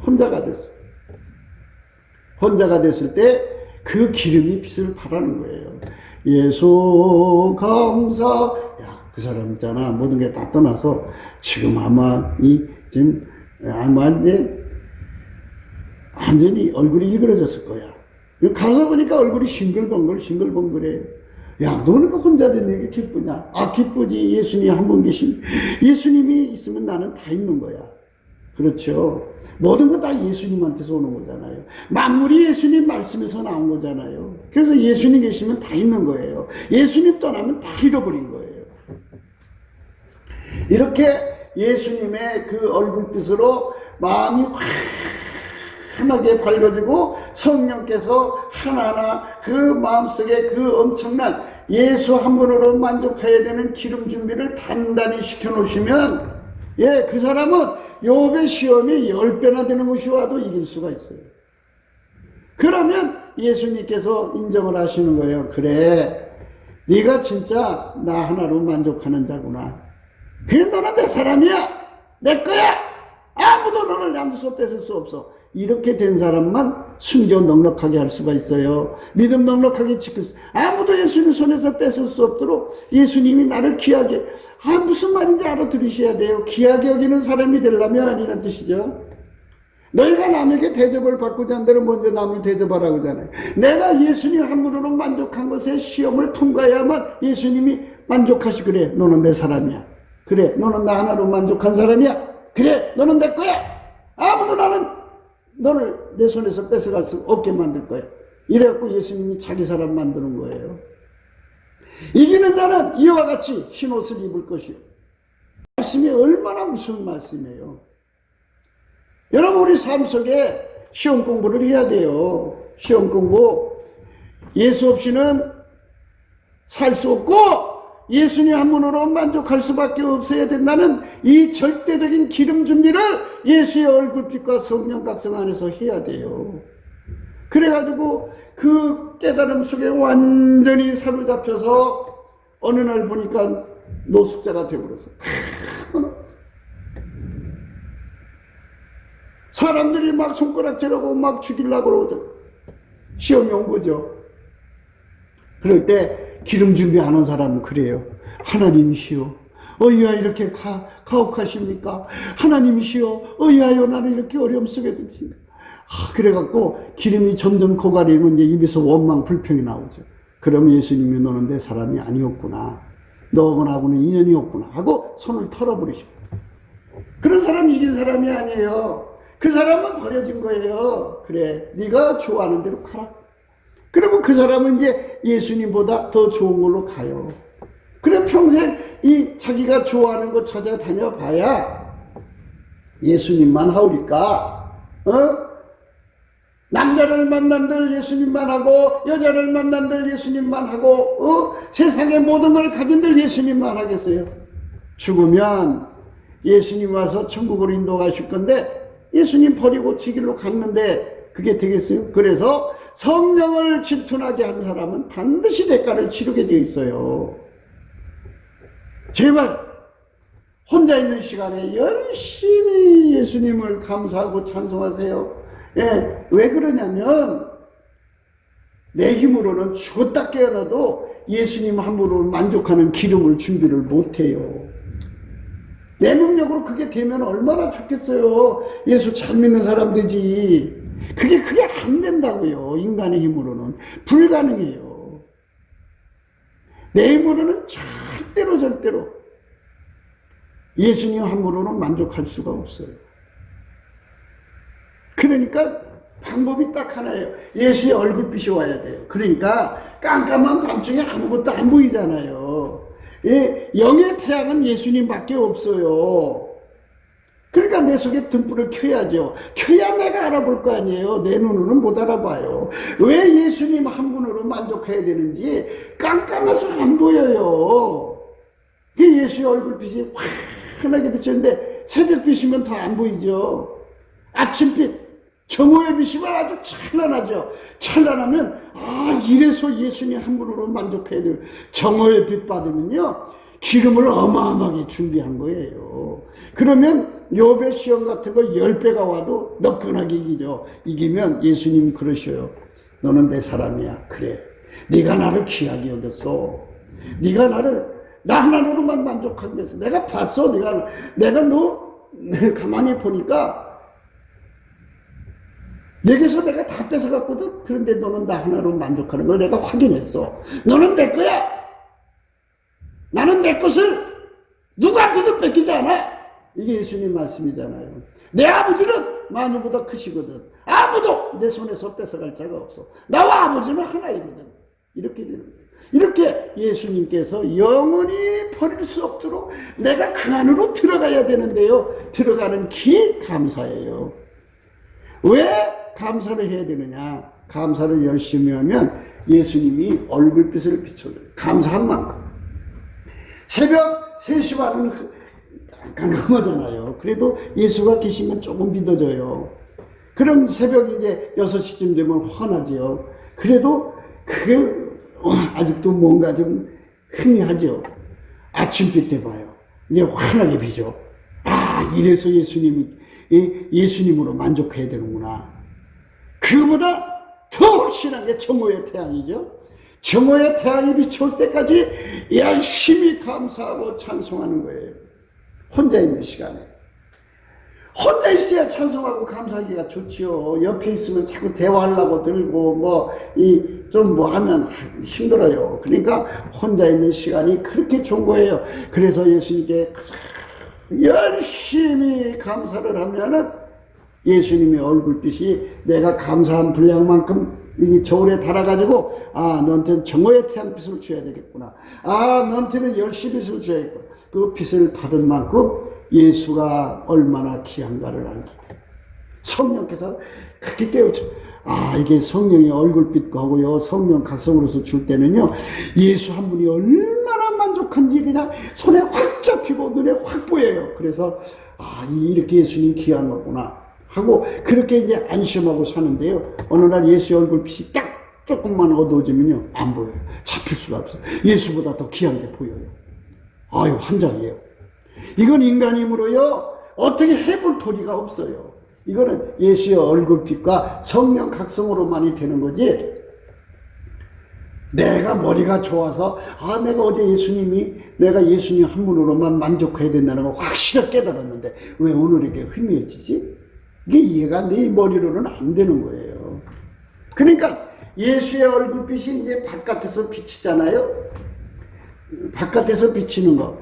혼자가 됐어. 혼자가 됐을 때 그 기름이 빛을 발하는 거예요. 예수 감사. 그 사람 있잖아. 모든 게 다 떠나서 지금 아마 지금 아마 이제 완전히 얼굴이 일그러졌을 거야. 가서 보니까 얼굴이 싱글벙글해. 야, 너는 그 혼자 된 얘기 기쁘냐? 기쁘지. 예수님이 한 분 계신. 예수님이 있으면 나는 다 있는 거야. 그렇죠. 모든 거 다 예수님한테서 오는 거잖아요. 만물이 예수님 말씀에서 나온 거잖아요. 그래서 예수님 계시면 다 있는 거예요. 예수님 떠나면 다 잃어버린 거예요. 이렇게 예수님의 그 얼굴빛으로 마음이 환하게 밝아지고 성령께서 하나하나 그 마음속에 그 엄청난 예수 한 분으로 만족해야 되는 기름 준비를 단단히 시켜놓으시면 그 사람은 욥의 시험이 10배나 되는 것이 와도 이길 수가 있어요. 그러면 예수님께서 인정을 하시는 거예요. 그래, 네가 진짜 나 하나로 만족하는 자구나. 그래, 너는 내 사람이야. 내 거야. 아무도 너를 남에서 뺏을 수 없어. 이렇게 된 사람만 순교 넉넉하게 할 수가 있어요. 믿음 넉넉하게 지킬 수. 아무도 예수님 손에서 뺏을 수 없도록 예수님이 나를 귀하게. 무슨 말인지 알아들으셔야 돼요. 귀하게 여기는 사람이 되려면 이런 뜻이죠. 너희가 남에게 대접을 받고자 한 대로 먼저 남을 대접하라고 하잖아요. 내가 예수님 한 분으로 만족한 것에 시험을 통과해야만 예수님이 만족하시. 그래, 너는 내 사람이야. 그래, 너는 나 하나로 만족한 사람이야. 그래, 너는 내 거야. 아무도 나는 너를 내 손에서 뺏어갈 수 없게 만들 거야. 이래갖고 예수님이 자기 사람 만드는 거예요. 이기는 자는 이와 같이 흰 옷을 입을 것이요. 말씀이 얼마나 무서운 말씀이에요. 여러분, 우리 삶 속에 시험 공부를 해야 돼요. 시험 공부. 예수 없이는 살 수 없고 예수님 한 분으로 만족할 수밖에 없어야 된다는 이 절대적인 기름 준비를 예수의 얼굴빛과 성령 각성 안에서 해야 돼요. 그래가지고 그 깨달음 속에 완전히 사로잡혀서 어느 날 보니까 노숙자가 되어버렸어. 사람들이 막 손가락질하고 막 죽이려고 그러거든. 시험이 온 거죠. 그럴 때 기름 준비하는 사람은 그래요. 하나님이시여, 어이야 이렇게 가혹하십니까? 하나님이시여, 어이야요 나를 이렇게 어려움 속에 두십니까? 그래갖고 기름이 점점 고가리면 이제 입에서 원망 불평이 나오죠. 그러면 예수님이 너는 내 사람이 아니었구나. 너하고는 인연이 없구나 하고 손을 털어버리시고. 그런 사람이 이긴 사람이 아니에요. 그 사람은 버려진 거예요. 그래, 네가 좋아하는 대로 가라. 그러면 그 사람은 이제 예수님보다 더 좋은 걸로 가요. 그래, 평생 이 자기가 좋아하는 거 찾아다녀 봐야 예수님만 하오니까, 남자를 만난들 예수님만 하고, 여자를 만난들 예수님만 하고, 세상의 모든 걸 가진들 예수님만 하겠어요. 죽으면 예수님 와서 천국으로 인도하실 건데, 예수님 버리고 지 길로 갔는데 그게 되겠어요? 그래서 성령을 질투나게 한 사람은 반드시 대가를 치르게 되어 있어요. 제발 혼자 있는 시간에 열심히 예수님을 감사하고 찬송하세요. 예, 왜 그러냐면 내 힘으로는 죽었다 깨어나도 예수님 한 분으로 만족하는 기름을 준비를 못해요. 내 능력으로 그게 되면 얼마나 좋겠어요. 예수 잘 믿는 사람 되지. 그게 안 된다고요. 인간의 힘으로는 불가능해요. 내 힘으로는 절대로 예수님 한 분으로는 만족할 수가 없어요. 그러니까 방법이 딱 하나예요. 예수의 얼굴빛이 와야 돼요. 그러니까 깜깜한 밤중에 아무것도 안 보이잖아요. 영의 태양은 예수님밖에 없어요. 그러니까 내 속에 등불을 켜야죠. 켜야 내가 알아볼 거 아니에요. 내 눈으로는 못 알아봐요. 왜 예수님 한 분으로 만족해야 되는지 깜깜해서 안 보여요. 예수의 얼굴빛이 환하게 비치는데 새벽빛이면 더 안 보이죠. 아침빛, 정오의 빛이면 아주 찬란하죠. 찬란하면 이래서 예수님 한 분으로 만족해야 돼요. 정오의 빛 받으면요 기름을 어마어마하게 준비한 거예요. 그러면 욥의 시험 같은 거 10배가 와도 너끈하게 이기죠. 이기면 예수님 그러셔요. 너는 내 사람이야. 그래, 네가 나를 귀하게 여겼어. 네가 나 하나로만 만족하기 위해서 내가 봤어. 내가 너 가만히 보니까 내게서 내가 다 뺏어갔거든. 그런데 너는 나 하나로 만족하는 걸 내가 확인했어. 너는 내 거야. 나는 내 것을 누구한테도 뺏기지 않아. 이게 예수님 말씀이잖아요. 내 아버지는 만유보다 크시거든. 아무도 내 손에서 뺏어갈 자가 없어. 나와 아버지는 하나이거든. 이렇게 되는 거예요. 이렇게 예수님께서 영원히 버릴 수 없도록 내가 그 안으로 들어가야 되는데요. 들어가는 길 감사예요. 왜 감사를 해야 되느냐? 감사를 열심히 하면 예수님이 얼굴빛을 비춰줘요. 감사한 만큼. 새벽 3시 반은 깜깜하잖아요. 그래도 예수가 계신 건 조금 믿어져요. 그럼 새벽 이제 6시쯤 되면 환하지요. 그래도 그게 아직도 뭔가 좀 흥미하죠. 아침빛 때 봐요. 이제 환하게 비죠. 아, 이래서 예수님으로 만족해야 되는구나. 그보다 더 확실한 게 정오의 태양이죠. 정오의 태양이 비춰올 때까지 열심히 감사하고 찬송하는 거예요. 혼자 있는 시간에. 혼자 있어야 찬송하고 감사하기가 좋지요. 옆에 있으면 자꾸 대화하려고 들고 좀 하면 힘들어요. 그러니까 혼자 있는 시간이 그렇게 좋은 거예요. 그래서 예수님께 열심히 감사를 하면은 예수님의 얼굴빛이 내가 감사한 분량만큼 이 저울에 달아가지고, 아, 너한테는 정오의 태양빛을 줘야 되겠구나. 아, 너한테는 열시빛을 줘야겠구나. 그 빛을 받은 만큼 예수가 얼마나 귀한가를 알게 돼. 성령께서 그렇게 깨우쳐. 아, 이게 성령의 얼굴빛하고요, 성령 각성으로서 줄 때는요, 예수 한 분이 얼마나 만족한지 그냥 손에 확 잡히고 눈에 확 보여요. 그래서, 아, 이렇게 예수님 귀한 거구나 하고, 그렇게 이제 안심하고 사는데요. 어느 날 예수의 얼굴빛이 딱 조금만 어두워지면요, 안 보여요. 잡힐 수가 없어요. 예수보다 더 귀한 게 보여요. 아유, 환장이에요. 이건 인간 힘으로요, 어떻게 해볼 도리가 없어요. 이거는 예수의 얼굴빛과 성령 각성으로만이 되는 거지, 내가 머리가 좋아서, 아, 내가 예수님 한 분으로만 만족해야 된다는 걸 확실하게 깨달았는데, 왜 오늘 이렇게 희미해지지? 이게 이해가 내 머리로는 안 되는 거예요. 그러니까 예수의 얼굴빛이 이제 바깥에서 비치잖아요. 바깥에서 비치는 것.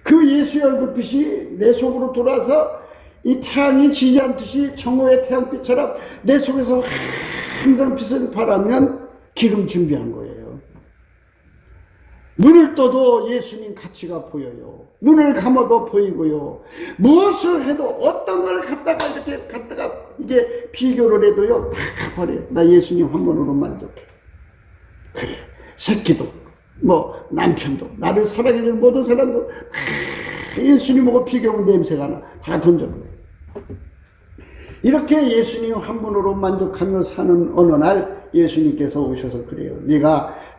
그 예수의 얼굴빛이 내 속으로 들어와서 이 태양이 지지 않듯이 정오의 태양빛처럼 내 속에서 항상 빛을 발하면 기름 준비한 거예요. 눈을 떠도 예수님 가치가 보여요. 눈을 감아도 보이고요. 무엇을 해도 어떤 걸 갖다가 이게 비교를 해도요, 다 가버려요. 나 예수님 한 번으로 만족해. 그래. 새끼도, 남편도, 나를 사랑해주는 모든 사람도 다 예수님하고 비교하면 냄새가 나. 다 던져버려요. 이렇게 예수님 한 분으로 만족하며 사는 어느 날 예수님께서 오셔서 그래요.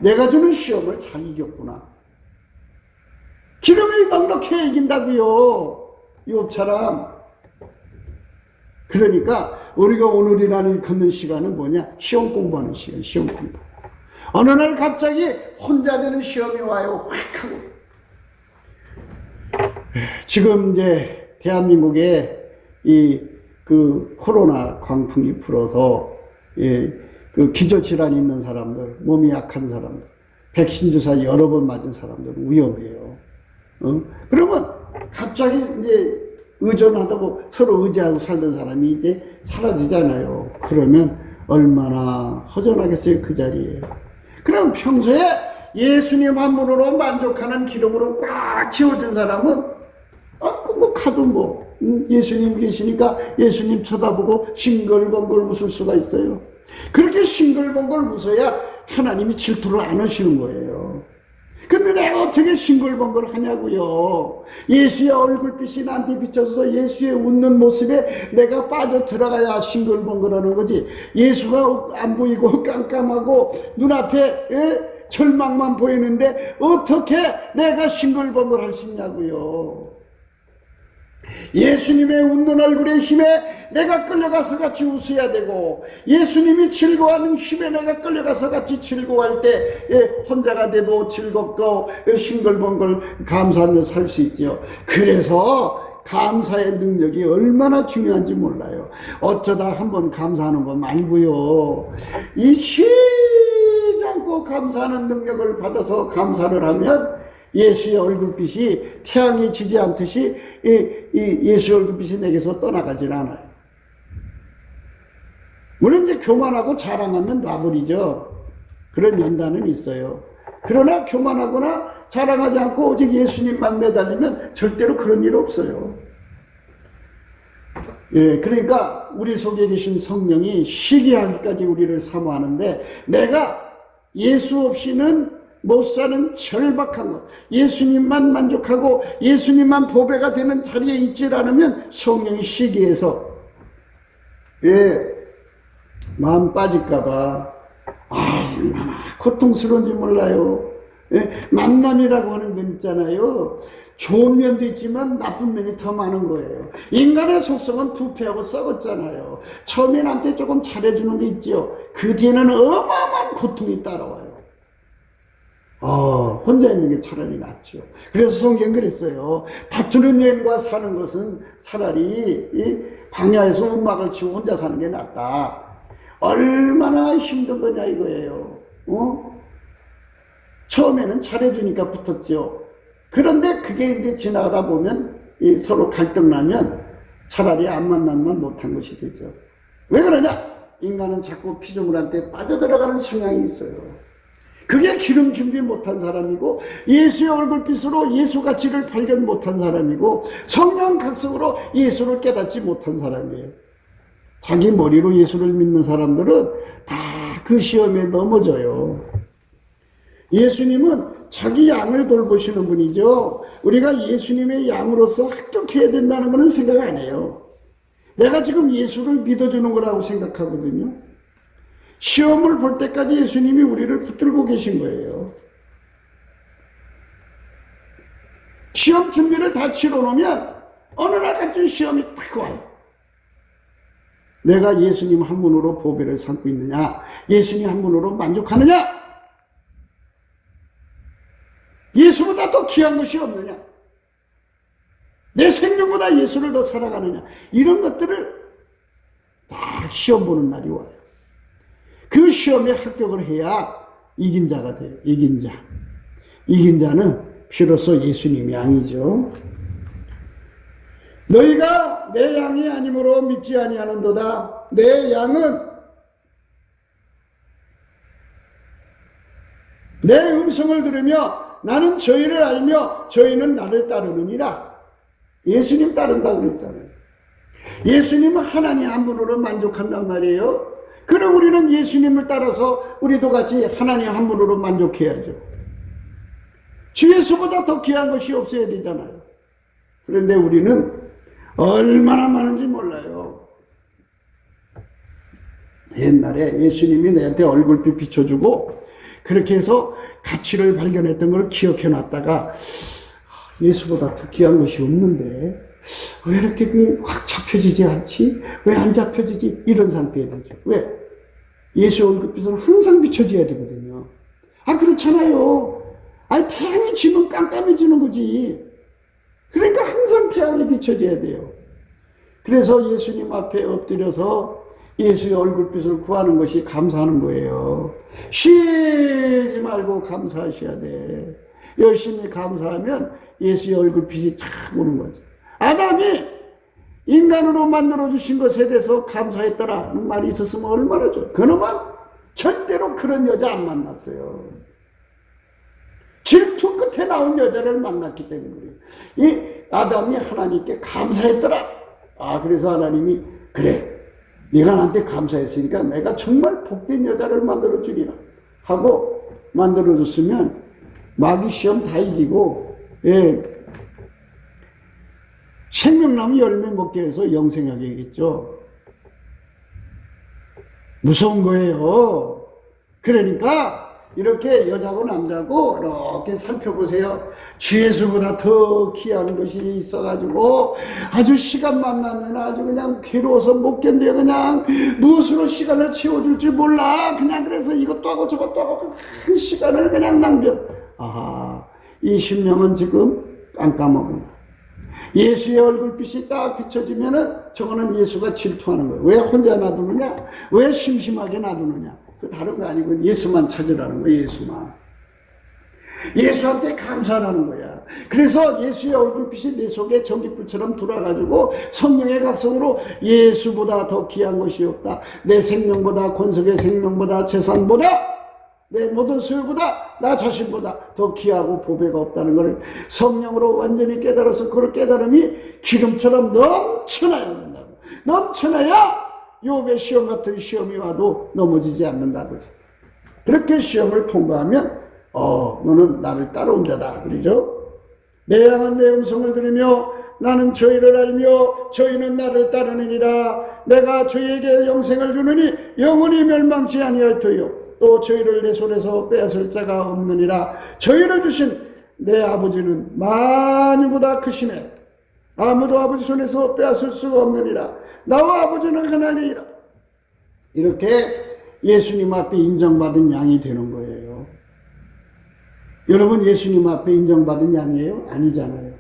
내가 주는 시험을 잘 이겼구나. 기름이 넉넉해 이긴다고요. 욥처럼. 그러니까 우리가 오늘이라는 걷는 시간은 뭐냐? 시험 공부하는 시간, 시험 공부. 어느 날 갑자기 혼자 되는 시험이 와요. 확 하고. 지금 이제 대한민국에 그 코로나 광풍이 불어서 그 기저질환이 있는 사람들, 몸이 약한 사람들, 백신 주사 여러 번 맞은 사람들은 위험해요. 그러면 갑자기 이제 의존하다고 서로 의지하고 살던 사람이 이제 사라지잖아요. 그러면 얼마나 허전하겠어요, 그 자리에. 그럼 평소에 예수님 한 분으로 만족하는 기름으로 꽉 채워진 사람은 가도 예수님 계시니까 예수님 쳐다보고 싱글벙글 웃을 수가 있어요. 그렇게 싱글벙글 웃어야 하나님이 질투를 안 하시는 거예요. 근데 내가 어떻게 싱글벙글 하냐고요. 예수의 얼굴빛이 나한테 비춰서 예수의 웃는 모습에 내가 빠져 들어가야 싱글벙글 하는 거지. 예수가 안 보이고 깜깜하고 눈앞에 절망만 보이는데 어떻게 내가 싱글벙글 할 수 있냐고요. 예수님의 웃는 얼굴의 힘에 내가 끌려가서 같이 웃어야 되고, 예수님이 즐거워하는 힘에 내가 끌려가서 같이 즐거워할 때 혼자가 돼도 즐겁고 싱글벙글 감사하며 살 수 있죠. 그래서 감사의 능력이 얼마나 중요한지 몰라요. 어쩌다 한번 감사하는 거 말고요, 이 쉬지 않고 감사하는 능력을 받아서 감사를 하면 예수의 얼굴빛이 태양이 지지 않듯이 예수의 얼굴빛이 내게서 떠나가질 않아요. 물론 이제 교만하고 자랑하면 놔버리죠. 그런 연단은 있어요. 그러나 교만하거나 자랑하지 않고 오직 예수님만 매달리면 절대로 그런 일 없어요. 그러니까 우리 속에 계신 성령이 시기하기까지 우리를 사모하는데, 내가 예수 없이는 못 사는 절박한 것, 예수님만 만족하고 예수님만 보배가 되는 자리에 있질 않으면 성령이 시기해서 마음 빠질까봐 얼마나 고통스러운지 몰라요. 예? 만남이라고 하는 건 있잖아요. 좋은 면도 있지만 나쁜 면이 더 많은 거예요. 인간의 속성은 부패하고 썩었잖아요. 처음에 나한테 조금 잘해주는 게 있죠. 그 뒤에는 어마어마한 고통이 따라와요. 혼자 있는 게 차라리 낫죠. 그래서 성경 그랬어요. 다투는 여인과 사는 것은 차라리 이 광야에서 음악을 치고 혼자 사는 게 낫다. 얼마나 힘든 거냐 이거예요. 처음에는 잘해주니까 붙었죠. 그런데 그게 이제 지나가다 보면 서로 갈등 나면 차라리 안 만나면 못한 것이 되죠. 왜 그러냐? 인간은 자꾸 피조물한테 빠져들어가는 성향이 있어요. 그게 기름 준비 못한 사람이고, 예수의 얼굴빛으로 예수 가치를 발견 못한 사람이고, 성령 각성으로 예수를 깨닫지 못한 사람이에요. 자기 머리로 예수를 믿는 사람들은 다 그 시험에 넘어져요. 예수님은 자기 양을 돌보시는 분이죠. 우리가 예수님의 양으로서 합격해야 된다는 것은 생각 안 해요. 내가 지금 예수를 믿어주는 거라고 생각하거든요. 시험을 볼 때까지 예수님이 우리를 붙들고 계신 거예요. 시험 준비를 다 치러놓으면 어느 날 갑자기 시험이 딱 와요. 내가 예수님 한 분으로 보배를 삼고 있느냐? 예수님 한 분으로 만족하느냐? 예수보다 더 귀한 것이 없느냐? 내 생명보다 예수를 더 사랑하느냐? 이런 것들을 딱 시험 보는 날이 와요. 그 시험에 합격을 해야 이긴 자가 돼요. 이긴 자. 이긴 자는 비로소 예수님이 양이죠. 너희가 내 양이 아니므로 믿지 아니하는도다. 내 양은 내 음성을 들으며 나는 저희를 알며 저희는 나를 따르느니라. 예수님 따른다고 그랬잖아요. 예수님은 하나님 한 분으로 만족한단 말이에요. 그럼 우리는 예수님을 따라서 우리도 같이 하나님 한 분으로 만족해야죠. 주 예수보다 더 귀한 것이 없어야 되잖아요. 그런데 우리는 얼마나 많은지 몰라요. 옛날에 예수님이 내한테 얼굴빛 비춰주고 그렇게 해서 가치를 발견했던 걸 기억해 놨다가 예수보다 더 귀한 것이 없는데 왜 이렇게 확 잡혀지지 않지? 왜 안 잡혀지지? 이런 상태에 되죠. 왜? 예수 얼굴빛은 항상 비춰져야 되거든요. 그렇잖아요. 태양이 지면 깜깜해지는 거지. 그러니까 항상 태양이 비춰져야 돼요. 그래서 예수님 앞에 엎드려서 예수의 얼굴빛을 구하는 것이 감사하는 거예요. 쉬지 말고 감사하셔야 돼. 열심히 감사하면 예수의 얼굴빛이 착 오는 거죠. 아담이 인간으로 만들어주신 것에 대해서 감사했더라는 말이 있었으면 얼마나 좋아요. 그놈은 절대로 그런 여자 안 만났어요. 질투 끝에 나온 여자를 만났기 때문에 이 아담이 하나님께 감사했더라. 그래서 하나님이 그래 네가 나한테 감사했으니까 내가 정말 복된 여자를 만들어 주리라 하고 만들어 줬으면 마귀 시험 다 이기고 생명나무 열매 먹게 해서 영생하게 하겠죠. 무서운 거예요. 그러니까 이렇게 여자고 남자고 이렇게 살펴보세요. 주 예수보다 더 귀한 것이 있어가지고 아주 시간만 나면 아주 그냥 괴로워서 못 견뎌요. 그냥 무엇으로 시간을 채워줄지 몰라. 그냥 그래서 이것도 하고 저것도 하고 그 시간을 그냥 낭비해. 이 심령은 지금 깜깜하구나. 예수의 얼굴빛이 딱 비춰지면은 저거는 예수가 질투하는 거예요. 왜 혼자 놔두느냐? 왜 심심하게 놔두느냐? 그 다른 거 아니고 예수만 찾으라는 거예요. 예수만. 예수한테 감사하는 거야. 그래서 예수의 얼굴빛이 내 속에 전기불처럼 들어와가지고 성령의 각성으로 예수보다 더 귀한 것이 없다. 내 생명보다 권속의 생명보다 재산보다 내 모든 소유보다 나 자신보다 더 귀하고 보배가 없다는 것을 성령으로 완전히 깨달아서 그 깨달음이 기름처럼 넘쳐나야 된다고. 넘쳐나야 욥의 시험 같은 시험이 와도 넘어지지 않는다고. 그렇게 시험을 통과하면 너는 나를 따라온 자다. 그러죠? 내 양은 내 음성을 들으며 나는 저희를 알며 저희는 나를 따르느니라. 내가 저희에게 영생을 주느니 영원히 멸망치 아니할 터요 또 저희를 내 손에서 빼앗을 자가 없느니라. 저희를 주신 내 아버지는 만유보다 크시네. 아무도 아버지 손에서 빼앗을 수가 없느니라. 나와 아버지는 하나니라. 이렇게 예수님 앞에 인정받은 양이 되는 거예요. 여러분, 예수님 앞에 인정받은 양이에요? 아니잖아요.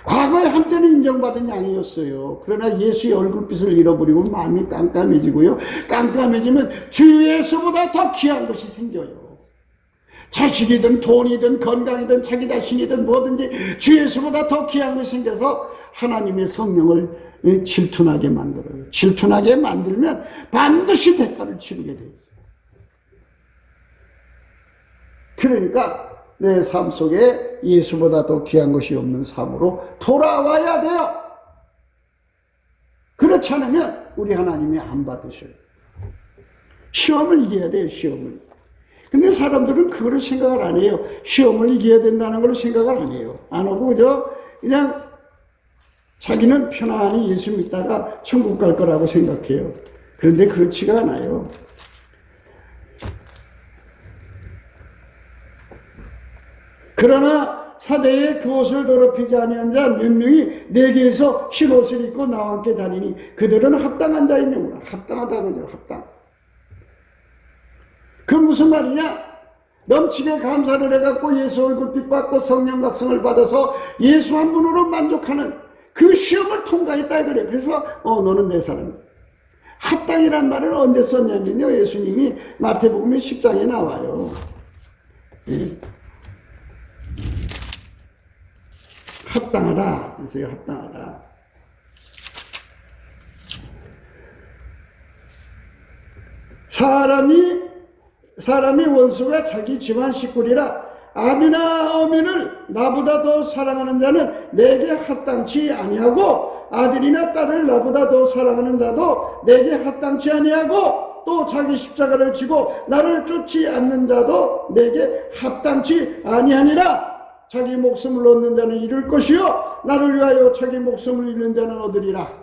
과거에 한때는 인정받은 양이었어요. 그러나 예수의 얼굴빛을 잃어버리고 마음이 깜깜해지고요. 깜깜해지면 주 예수보다 더 귀한 것이 생겨요. 자식이든 돈이든 건강이든 자기 자신이든 뭐든지 주 예수보다 더 귀한 것이 생겨서 하나님의 성령을 질투나게 만들어요. 질투나게 만들면 반드시 대가를 치르게 돼 있어요. 그러니까 내 삶 속에 예수보다 더 귀한 것이 없는 삶으로 돌아와야 돼요. 그렇지 않으면 우리 하나님이 안 받으셔요. 시험을 이겨야 돼요. 시험을. 근데 사람들은 그거를 생각을 안 해요. 시험을 이겨야 된다는 걸 생각을 안 해요. 안 하고 그냥 자기는 편안히 예수 믿다가 천국 갈 거라고 생각해요. 그런데 그렇지가 않아요. 그러나 사대에 그 옷을 더럽히지 아니한 자 몇 명이 내게에서 흰 옷을 입고 나와 함께 다니니 그들은 합당한 자이냐구나. 합당하다 그죠. 합당. 그 무슨 말이냐? 넘치게 감사를 해갖고 예수 얼굴빛 받고 성령 각성을 받아서 예수 한 분으로 만족하는 그 시험을 통과했다 그래. 그래서 너는 내 사람이야. 합당이란 말을 언제 썼냐면요, 예수님이 마태복음 10장에 나와요. 예. 합당하다. 그래서 합당하다. 사람이 원수가 자기 집안 식구리라. 아비나 어미를 나보다 더 사랑하는 자는 내게 합당치 아니하고 아들이나 딸을 나보다 더 사랑하는 자도 내게 합당치 아니하고 또 자기 십자가를 지고 나를 쫓지 않는 자도 내게 합당치 아니하니라. 자기 목숨을 얻는 자는 잃을 것이요 나를 위하여 자기 목숨을 잃는 자는 얻으리라.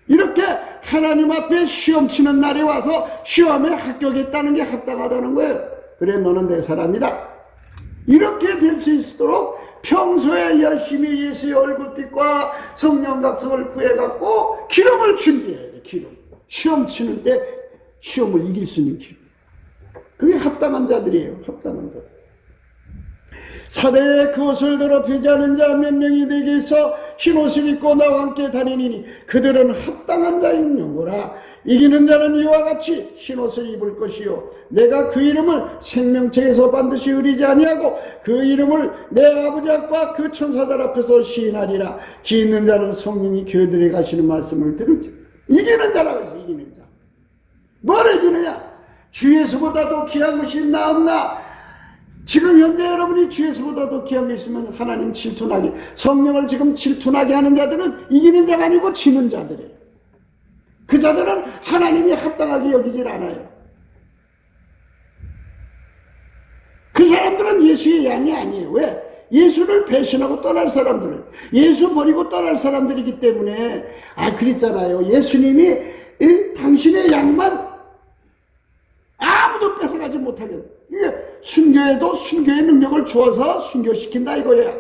이렇게 하나님 앞에 시험 치는 날이 와서 시험에 합격했다는 게 합당하다는 거예요. 그래, 너는 내 사람이다. 이렇게 될 수 있도록 평소에 열심히 예수의 얼굴빛과 성령 각성을 구해갖고 기름을 준비해야 돼. 기름. 시험 치는 때 시험을 이길 수 있는 기름. 그게 합당한 자들이에요. 합당한 자들. 사대에 그 옷을 더럽히지 않은 자 몇 명이 내게 있어 흰 옷을 입고 나와 함께 다니니 그들은 합당한 자인 영고라. 이기는 자는 이와 같이 흰 옷을 입을 것이요 내가 그 이름을 생명책에서 반드시 흐리지 아니하고 그 이름을 내 아버지 앞과 그 천사들 앞에서 시인하리라. 기 있는 자는 성령이 교회들에 가시는 말씀을 들을지. 이기는 자라고 해서 이기는 자. 뭘 이기느냐? 주 예수보다 더 귀한 것이 있나 없나? 지금 현재 여러분이 주 예수보다 더 귀한 게 있으면 하나님 질투나게, 성령을 지금 질투나게 하는 자들은 이기는 자가 아니고 지는 자들이에요. 그 자들은 하나님이 합당하게 여기질 않아요. 그 사람들은 예수의 양이 아니에요. 왜? 예수를 배신하고 떠날 사람들, 예수 버리고 떠날 사람들이기 때문에. 그랬잖아요. 예수님이 당신의 양만 아무도 뺏어가지 못하게. 이게 순교에도 순교의 능력을 주어서 순교시킨다 이거야.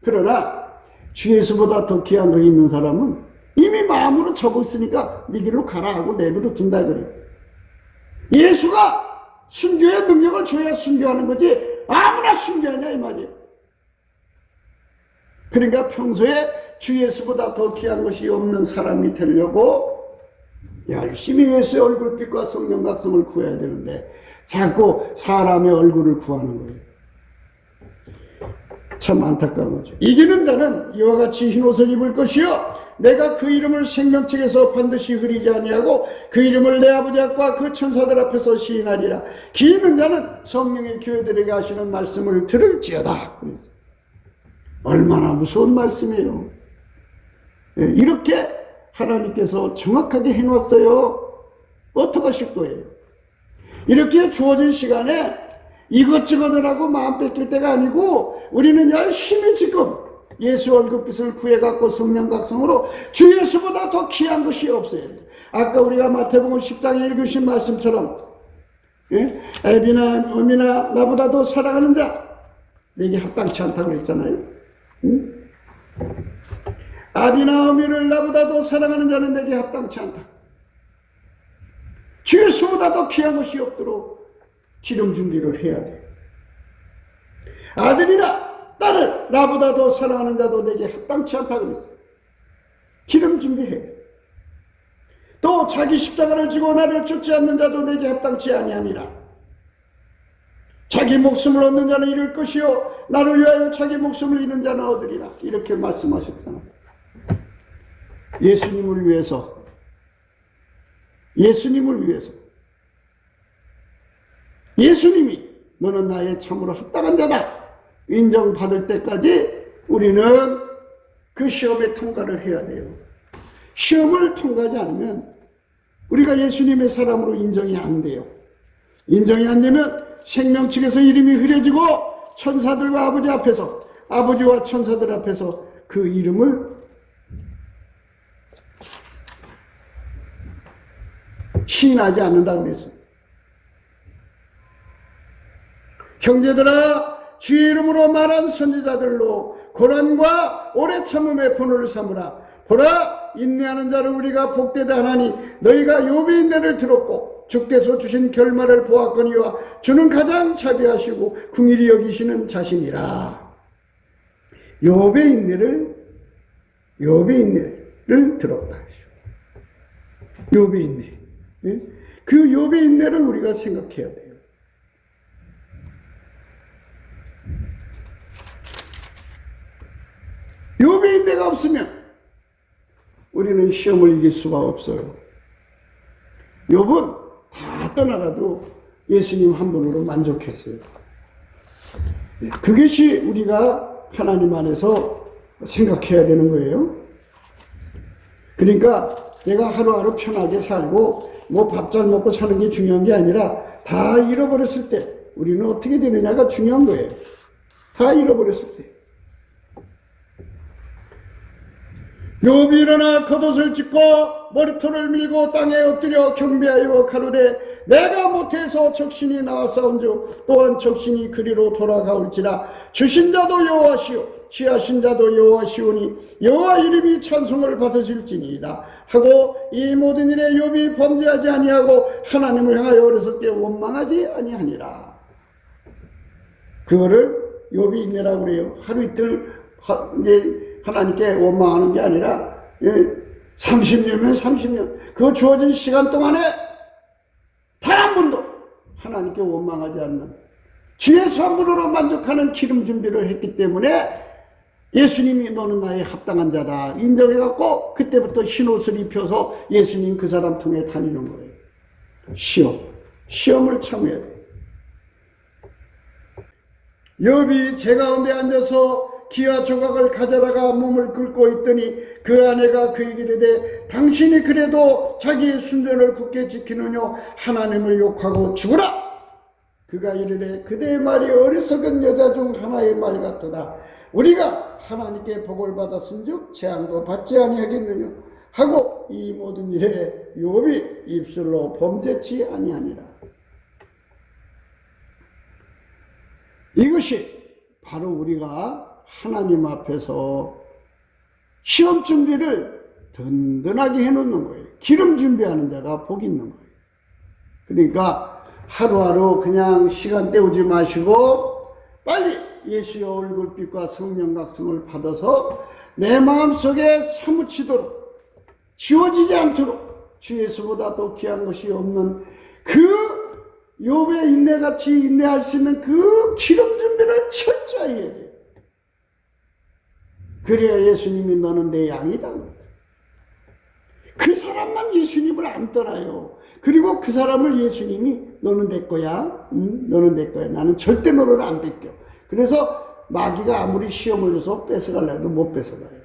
그러나 주 예수보다 더 귀한 거 있는 사람은 이미 마음으로 접었으니까 네 길로 가라 하고 내버려 둔다 그래요. 예수가 순교의 능력을 줘야 순교하는 거지 아무나 순교하냐 이 말이에요. 그러니까 평소에 주 예수보다 더 귀한 것이 없는 사람이 되려고 열심히 예수의 얼굴빛과 성령 각성을 구해야 되는데 자꾸 사람의 얼굴을 구하는 거예요. 참 안타까운 거죠. 이기는 자는 이와 같이 흰 옷을 입을 것이요 내가 그 이름을 생명책에서 반드시 흐리지 아니하고 그 이름을 내 아버지 앞과 그 천사들 앞에서 시인하리라. 기 있는 자는 성령의 교회들에게 하시는 말씀을 들을지어다. 그래서 얼마나 무서운 말씀이에요. 이렇게 하나님께서 정확하게 해놨어요. 어떻게 하실 거예요? 이렇게 주어진 시간에 이것저것을 하고 마음 뺏길 때가 아니고 우리는 열심히 지금 예수 얼굴빛을 구해갖고 성령 각성으로 주 예수보다 더 귀한 것이 없어요. 아까 우리가 마태복음 10장에 읽으신 말씀처럼, 예? 애비나 어미나 나보다 더 사랑하는 자 내게 합당치 않다고 그랬잖아요. 응? 아비나 어미를 나보다 더 사랑하는 자는 내게 합당치 않다. 주 예수보다 더 귀한 것이 없도록 기름 준비를 해야 돼요. 아들이나 딸을 나보다 더 사랑하는 자도 내게 합당치 않다고 그랬어요. 기름 준비해. 또 자기 십자가를 지고 나를 쫓지 않는 자도 내게 합당치 아니하니라. 자기 목숨을 얻는 자는 잃을 것이요 나를 위하여 자기 목숨을 잃는 자는 얻으리라. 이렇게 말씀하셨잖아요. 예수님을 위해서, 예수님을 위해서, 예수님이 너는 나의 참으로 합당한 자다 인정받을 때까지 우리는 그 시험에 통과를 해야 돼요. 시험을 통과하지 않으면 우리가 예수님의 사람으로 인정이 안 돼요. 인정이 안 되면 생명 측에서 이름이 흐려지고 천사들과 아버지 앞에서, 아버지와 천사들 앞에서 그 이름을 시인하지 않는다고 그랬어요. 형제들아, 주의 이름으로 말한 선지자들로 고난과 오래 참음의 본을 삼으라. 보라, 인내하는 자를 우리가 복되다 하나니 너희가 욥의 인내를 들었고 주께서 주신 결말을 보았거니와 주는 가장 자비하시고 긍휼히 여기시는 자신이라. 욥의 인내를 들었다. 욥의 인내. 그 욥의 인내를 우리가 생각해야 돼요. 욥의 인내가 없으면 우리는 시험을 이길 수가 없어요. 욥은 다 떠나가도 예수님 한 분으로 만족했어요. 그것이 우리가 하나님 안에서 생각해야 되는 거예요. 그러니까 내가 하루하루 편하게 살고 뭐 밥 잘 먹고 사는 게 중요한 게 아니라 다 잃어버렸을 때 우리는 어떻게 되느냐가 중요한 거예요. 다 잃어버렸을 때. 욥이 일어나 겉옷을 찢고 머리털을 밀고 땅에 엎드려 경배하여 가로되 내가 못해서 적신이 나왔사온즉 또한 적신이 그리로 돌아가올지라. 주신 자도 여호와시오 취하신 자도 여호와시오니 여호와 이름이 찬송을 받으실지니이다 하고 이 모든 일에 욥이 범죄하지 아니하고 하나님을 향하여 어리석게 원망하지 아니하니라. 그거를 욥이 인내라고 그래요. 하루 이틀 이제 하나님께 원망하는 게 아니라 30년이면 30년 그 주어진 시간 동안에 단 한 번도 하나님께 원망하지 않는 주의 선물로 만족하는 기름 준비를 했기 때문에 예수님이 너는 나의 합당한 자다 인정해갖고 그때부터 흰옷을 입혀서 예수님 그 사람 통해 다니는 거예요. 시험을 참아야 돼요. 욥이 제 가운데 앉아서 기와 조각을 가져다가 몸을 긁고 있더니 그 아내가 그에게 이르되 당신이 그래도 자기의 순전을 굳게 지키느냐 하나님을 욕하고 죽으라. 그가 이르되 그대의 말이 어리석은 여자 중 하나의 말 같도다. 우리가 하나님께 복을 받았은즉 재앙도 받지 아니하겠느냐 하고 이 모든 일에 욥이 입술로 범죄치 아니하니라. 이것이 바로 우리가 하나님 앞에서 시험 준비를 든든하게 해놓는 거예요. 기름 준비하는 자가 복이 있는 거예요. 그러니까 하루하루 그냥 시간 때우지 마시고 빨리 예수의 얼굴빛과 성령 각성을 받아서 내 마음속에 사무치도록 지워지지 않도록 주 예수보다 더 귀한 것이 없는 그 욥의 인내같이 인내할 수 있는 그 기름 준비를 철저히 해야 돼요. 그래야 예수님이 너는 내 양이다. 그 사람만 예수님을 안 떠나요. 그리고 그 사람을 예수님이 너는 내 거야. 너는 내 거야. 나는 절대 너를 안 뺏겨. 그래서 마귀가 아무리 시험을 줘서 뺏어가려 해도 못 뺏어가요.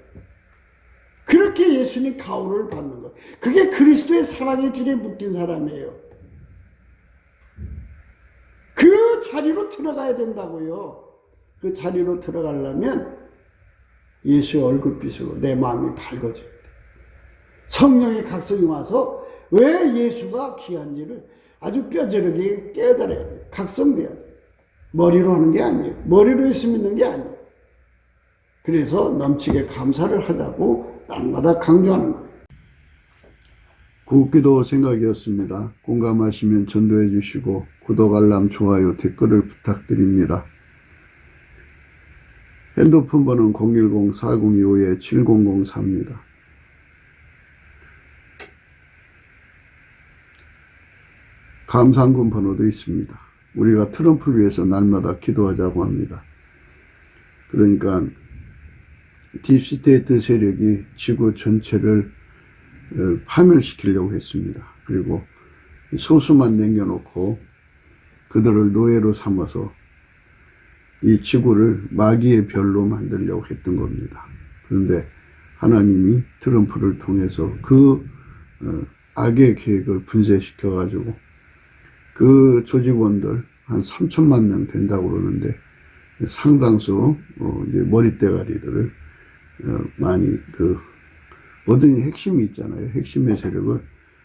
그렇게 예수님 가호를 받는 거예요. 그게 그리스도의 사랑의 줄에 묶인 사람이에요. 그 자리로 들어가야 된다고요. 그 자리로 들어가려면 예수의 얼굴빛으로 내 마음이 밝아져야 돼. 성령의 각성이 와서 왜 예수가 귀한지를 아주 뼈저리게 깨달아야 돼. 각성돼야 돼. 머리로 하는 게 아니에요. 머리로 예수 믿는 게 아니에요. 그래서 넘치게 감사를 하자고 날마다 강조하는 거예요. 굿기도 생각이었습니다. 공감하시면 전도해 주시고 구독, 알람, 좋아요, 댓글을 부탁드립니다. 핸드폰 번호는 010-4025-7004입니다. 감사한금 번호도 있습니다. 우리가 트럼프를 위해서 날마다 기도하자고 합니다. 그러니까 딥스테이트 세력이 지구 전체를 파멸시키려고 했습니다. 그리고 소수만 남겨놓고 그들을 노예로 삼아서 이 지구를 마귀의 별로 만들려고 했던 겁니다. 그런데 하나님이 트럼프를 통해서 그 악의 계획을 분쇄시켜 가지고 그 조직원들 한 3천만 명 된다고 그러는데 상당수 이제 머리대가리들을 많이 뭐든지 핵심이 있잖아요. 핵심의 세력을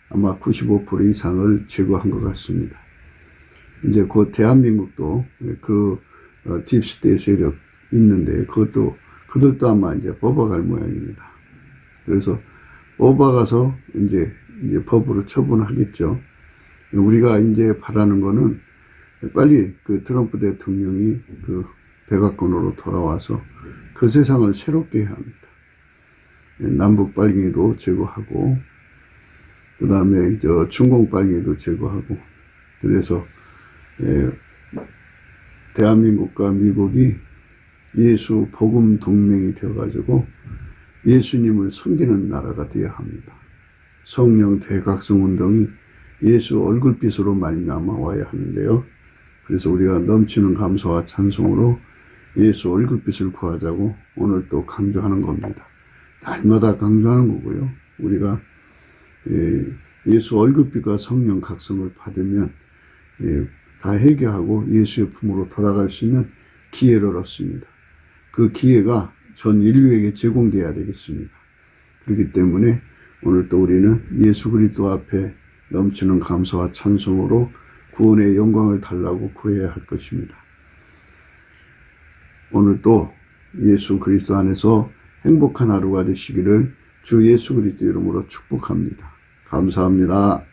아마 95% 이상을 제거한 것 같습니다. 이제 곧 대한민국도 딥스테이 세력 있는데 그들도 아마 이제 뽑아갈 모양입니다. 그래서 뽑아가서 이제 법으로 처분하겠죠. 우리가 이제 바라는 거는 빨리 트럼프 대통령이 백악관으로 돌아와서 그 세상을 새롭게 해야 합니다. 남북 빨갱이도 제거하고, 그 다음에 중공 빨갱이도 제거하고, 그래서 대한민국과 미국이 예수 복음 동맹이 되어가지고 예수님을 섬기는 나라가 되어야 합니다. 성령 대각성 운동이 예수 얼굴빛으로 말미암아 와야 하는데요. 그래서 우리가 넘치는 감사와 찬송으로 예수 얼굴빛을 구하자고 오늘 또 강조하는 겁니다. 날마다 강조하는 거고요. 우리가 예수 얼굴빛과 성령 각성을 받으면 다 해결하고 예수의 품으로 돌아갈 수 있는 기회를 얻습니다. 그 기회가 전 인류에게 제공되어야 되겠습니다. 그렇기 때문에 오늘 또 우리는 예수 그리스도 앞에 넘치는 감사와 찬송으로 구원의 영광을 달라고 구해야 할 것입니다. 오늘 또 예수 그리스도 안에서 행복한 하루가 되시기를 주 예수 그리스도 이름으로 축복합니다. 감사합니다.